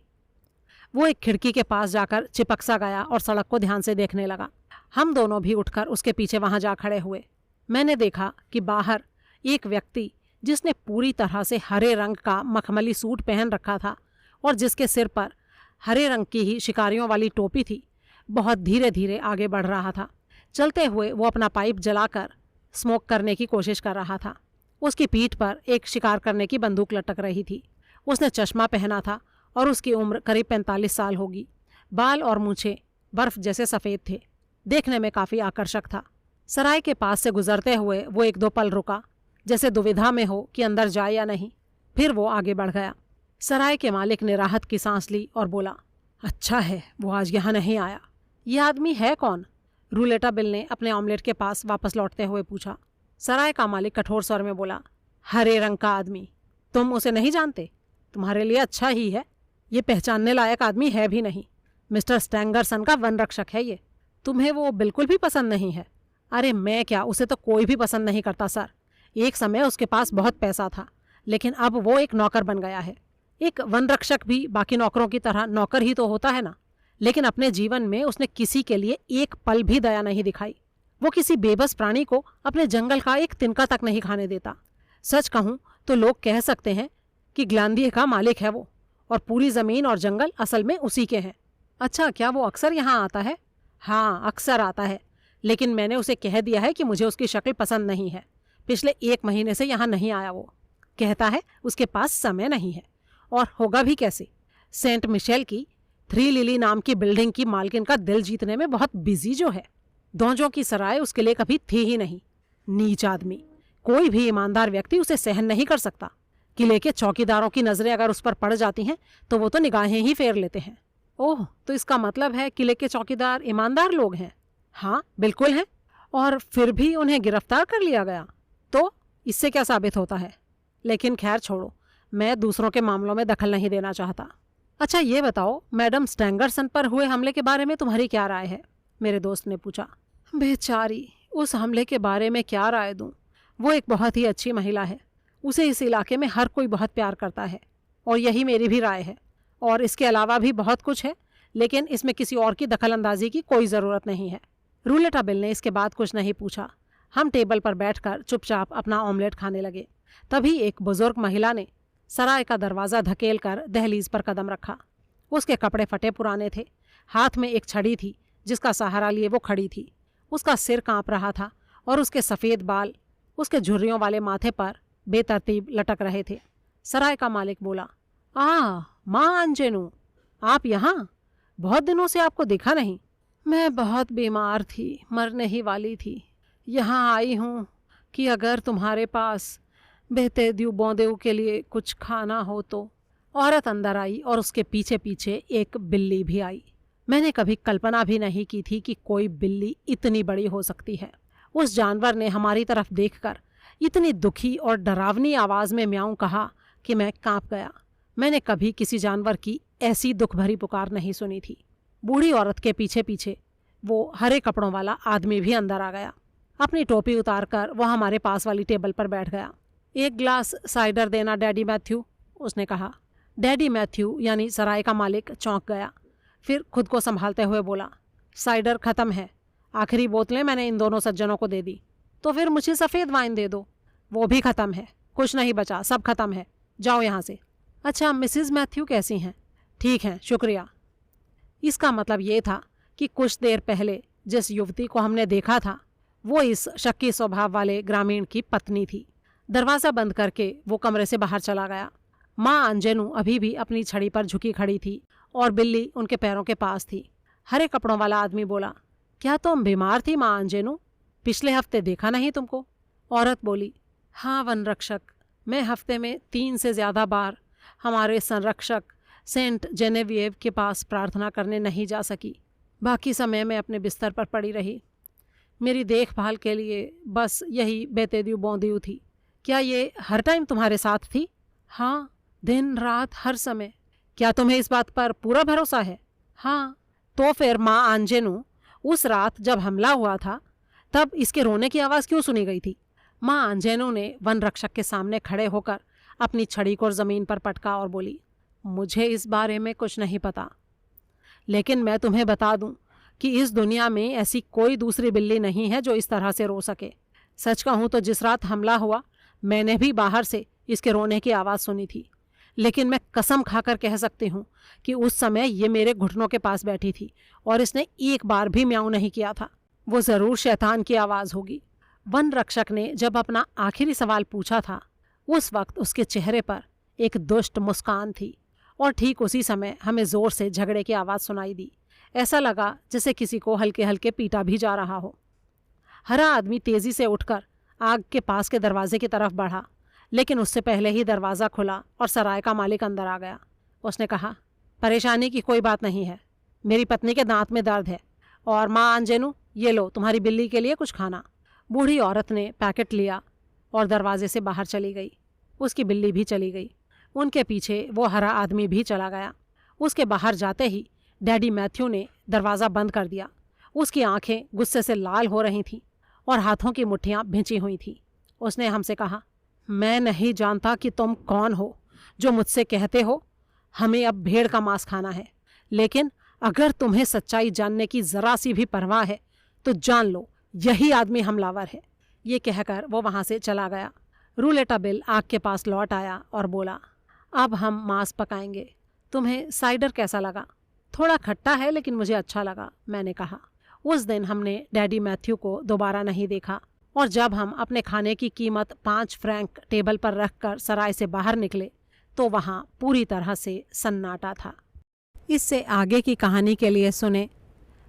वो एक खिड़की के पास जाकर चिपक सा गया और सड़क को ध्यान से देखने लगा। हम दोनों भी उठकर उसके पीछे वहां जा खड़े हुए। मैंने देखा कि बाहर एक व्यक्ति जिसने पूरी तरह से हरे रंग का मखमली सूट पहन रखा था और जिसके सिर पर हरे रंग की ही शिकारियों वाली टोपी थी, बहुत धीरे धीरे आगे बढ़ रहा था। चलते हुए वो अपना पाइप जलाकर स्मोक करने की कोशिश कर रहा था। उसकी पीठ पर एक शिकार करने की बंदूक लटक रही थी। उसने चश्मा पहना था और उसकी उम्र करीब 45 साल होगी। बाल और मूछें बर्फ जैसे सफ़ेद थे। देखने में काफ़ी आकर्षक था। सराय के पास से गुजरते हुए वो 1-2 पल रुका, जैसे दुविधा में हो कि अंदर जाए या नहीं। फिर वो आगे बढ़ गया। सराय के मालिक ने राहत की सांस ली और बोला, अच्छा है वो आज यहाँ नहीं आया। ये आदमी है कौन? रूलेटा बिल ने अपने ऑमलेट के पास वापस लौटते हुए पूछा। सराय का मालिक कठोर स्वर में बोला, हरे रंग का आदमी। तुम उसे नहीं जानते? तुम्हारे लिए अच्छा ही है। ये पहचानने लायक आदमी है भी नहीं। मिस्टर स्टैंगरसन का वन रक्षक है ये। तुम्हें वो बिल्कुल भी पसंद नहीं है? अरे मैं क्या, उसे तो कोई भी पसंद नहीं करता सर। एक समय उसके पास बहुत पैसा था लेकिन अब वो एक नौकर बन गया है। एक वन रक्षक भी बाकी नौकरों की तरह नौकर ही तो होता है ना। लेकिन अपने जीवन में उसने किसी के लिए एक पल भी दया नहीं दिखाई। वो किसी बेबस प्राणी को अपने जंगल का एक तिनका तक नहीं खाने देता। सच कहूँ तो लोग कह सकते हैं कि ग्लांदिए का मालिक है वो, और पूरी ज़मीन और जंगल असल में उसी के हैं। अच्छा, क्या वो अक्सर यहाँ आता है? हाँ, अक्सर आता है, लेकिन मैंने उसे कह दिया है कि मुझे उसकी शक्ल पसंद नहीं है। पिछले 1 महीने से यहाँ नहीं आया। वो कहता है उसके पास समय नहीं है, और होगा भी कैसे। सेंट मिशेल की 3 लिली नाम की बिल्डिंग की मालकिन का दिल जीतने में बहुत बिजी जो है। दौजों की सराय उसके लिए कभी थी ही नहीं। नीच आदमी। कोई भी ईमानदार व्यक्ति उसे सहन नहीं कर सकता। किले के चौकीदारों की नजरें अगर उस पर पड़ जाती हैं तो वो तो निगाहें ही फेर लेते हैं। ओह, तो इसका मतलब है किले के चौकीदार ईमानदार लोग हैं? हाँ बिल्कुल हैं। और फिर भी उन्हें गिरफ्तार कर लिया गया, तो इससे क्या साबित होता है? लेकिन खैर छोड़ो, मैं दूसरों के मामलों में दखल नहीं देना चाहता। अच्छा ये बताओ, मैडम स्टैंगरसन पर हुए हमले के बारे में तुम्हारी क्या राय है? मेरे दोस्त ने पूछा। बेचारी, उस हमले के बारे में क्या राय दूं? वो एक बहुत ही अच्छी महिला है, उसे इस इलाके में हर कोई बहुत प्यार करता है, और यही मेरी भी राय है। और इसके अलावा भी बहुत कुछ है, लेकिन इसमें किसी और की दखल अंदाजी की कोई ज़रूरत नहीं है। रूलेटाबिल ने इसके बाद कुछ नहीं पूछा। हम टेबल पर बैठकर चुपचाप अपना ऑमलेट खाने लगे। तभी एक बुजुर्ग महिला ने सराय का दरवाज़ा धकेल कर दहलीज पर कदम रखा। उसके कपड़े फटे पुराने थे, हाथ में एक छड़ी थी जिसका सहारा लिए वो खड़ी थी। उसका सिर कांप रहा था और उसके सफ़ेद बाल उसके झुर्रियों वाले माथे पर बेतरतीब लटक रहे थे। सराय का मालिक बोला, माँ अंजेनु, आप यहाँ? बहुत दिनों से आपको देखा नहीं। मैं बहुत बीमार थी, मरने ही वाली थी। यहाँ आई हूँ कि अगर तुम्हारे पास बेतेद्यू बोंदेऊ के लिए कुछ खाना हो तो। औरत अंदर आई और उसके पीछे पीछे एक बिल्ली भी आई। मैंने कभी कल्पना भी नहीं की थी कि कोई बिल्ली इतनी बड़ी हो सकती है। उस जानवर ने हमारी तरफ देखकर इतनी दुखी और डरावनी आवाज़ में म्याऊं कहा कि मैं कांप गया। मैंने कभी किसी जानवर की ऐसी दुख भरी पुकार नहीं सुनी थी। बूढ़ी औरत के पीछे पीछे वो हरे कपड़ों वाला आदमी भी अंदर आ गया। अपनी टोपी उतारकर वह हमारे पास वाली टेबल पर बैठ गया। एक ग्लास साइडर देना डैडी मैथ्यू, उसने कहा। डैडी मैथ्यू यानी सराय का मालिक चौंक गया, फिर खुद को संभालते हुए बोला, साइडर ख़त्म है। आखिरी बोतलें मैंने इन दोनों सज्जनों को दे दी। तो फिर मुझे सफ़ेद वाइन दे दो। वो भी ख़त्म है, कुछ नहीं बचा, सब ख़त्म है, जाओ यहाँ से। अच्छा, मिसिज़ मैथ्यू कैसी हैं? ठीक हैं, शुक्रिया। इसका मतलब ये था कि कुछ देर पहले जिस युवती को हमने देखा था वो इस शक्की स्वभाव वाले ग्रामीण की पत्नी थी। दरवाज़ा बंद करके वो कमरे से बाहर चला गया। माँ अंजेनु अभी भी अपनी छड़ी पर झुकी खड़ी थी और बिल्ली उनके पैरों के पास थी। हरे कपड़ों वाला आदमी बोला, क्या तुम बीमार थी माँ अंजेनु? पिछले हफ्ते देखा नहीं तुमको। औरत बोली, हाँ वन रक्षक, मैं हफ्ते में 3 से ज़्यादा बार हमारे संरक्षक सेंट जेनेविएव के पास प्रार्थना करने नहीं जा सकी। बाकी समय मैं अपने बिस्तर पर पड़ी रही। मेरी देखभाल के लिए बस यही बेतेद्यू बोंदियू थी। क्या ये हर टाइम तुम्हारे साथ थी? हाँ, दिन रात हर समय। क्या तुम्हें इस बात पर पूरा भरोसा है? हाँ। तो फिर माँ आंजेनु, उस रात जब हमला हुआ था तब इसके रोने की आवाज़ क्यों सुनी गई थी? माँ आंजेनु ने वन रक्षक के सामने खड़े होकर अपनी छड़ी को ज़मीन पर पटका और बोली, मुझे इस बारे में कुछ नहीं पता, लेकिन मैं तुम्हें बता दूं कि इस दुनिया में ऐसी कोई दूसरी बिल्ली नहीं है जो इस तरह से रो सके। सच कहूँ तो जिस रात हमला हुआ मैंने भी बाहर से इसके रोने की आवाज़ सुनी थी, लेकिन मैं कसम खाकर कह सकती हूँ कि उस समय ये मेरे घुटनों के पास बैठी थी और इसने एक बार भी म्याऊं नहीं किया था। वो ज़रूर शैतान की आवाज़ होगी। वन रक्षक ने जब अपना आखिरी सवाल पूछा था उस वक्त उसके चेहरे पर एक दुष्ट मुस्कान थी और ठीक उसी समय हमें ज़ोर से झगड़े की आवाज़ सुनाई दी। ऐसा लगा जैसे किसी को हल्के हल्के पीटा भी जा रहा हो। हरा आदमी तेज़ी से उठकर आग के पास के दरवाजे की तरफ बढ़ा, लेकिन उससे पहले ही दरवाज़ा खुला और सराय का मालिक अंदर आ गया। उसने कहा, परेशानी की कोई बात नहीं है, मेरी पत्नी के दांत में दर्द है, और माँ आंजेनु, ये लो तुम्हारी बिल्ली के लिए कुछ खाना। बूढ़ी औरत ने पैकेट लिया और दरवाजे से बाहर चली गई। उसकी बिल्ली भी चली गई। उनके पीछे वो हरा आदमी भी चला गया। उसके बाहर जाते ही डैडी मैथ्यू ने दरवाज़ा बंद कर दिया। उसकी आंखें गुस्से से लाल हो रही थीं और हाथों की मुट्ठियाँ भिंची हुई थीं। उसने हमसे कहा, मैं नहीं जानता कि तुम कौन हो जो मुझसे कहते हो हमें अब भेड़ का मांस खाना है, लेकिन अगर तुम्हें सच्चाई जानने की ज़रा सी भी परवाह है तो जान लो यही आदमी हमलावर है। ये कहकर वो वहाँ से चला गया। रूलेटाबिल आग के पास लौट आया और बोला, अब हम मांस पकाएंगे। तुम्हें साइडर कैसा लगा? थोड़ा खट्टा है लेकिन मुझे अच्छा लगा, मैंने कहा। उस दिन हमने डैडी मैथ्यू को दोबारा नहीं देखा और जब हम अपने खाने की कीमत 5 फ्रैंक टेबल पर रखकर सराय से बाहर निकले तो वहाँ पूरी तरह से सन्नाटा था। इससे आगे की कहानी के लिए सुने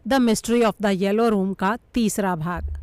the mystery of the yellow room का 3रा भाग।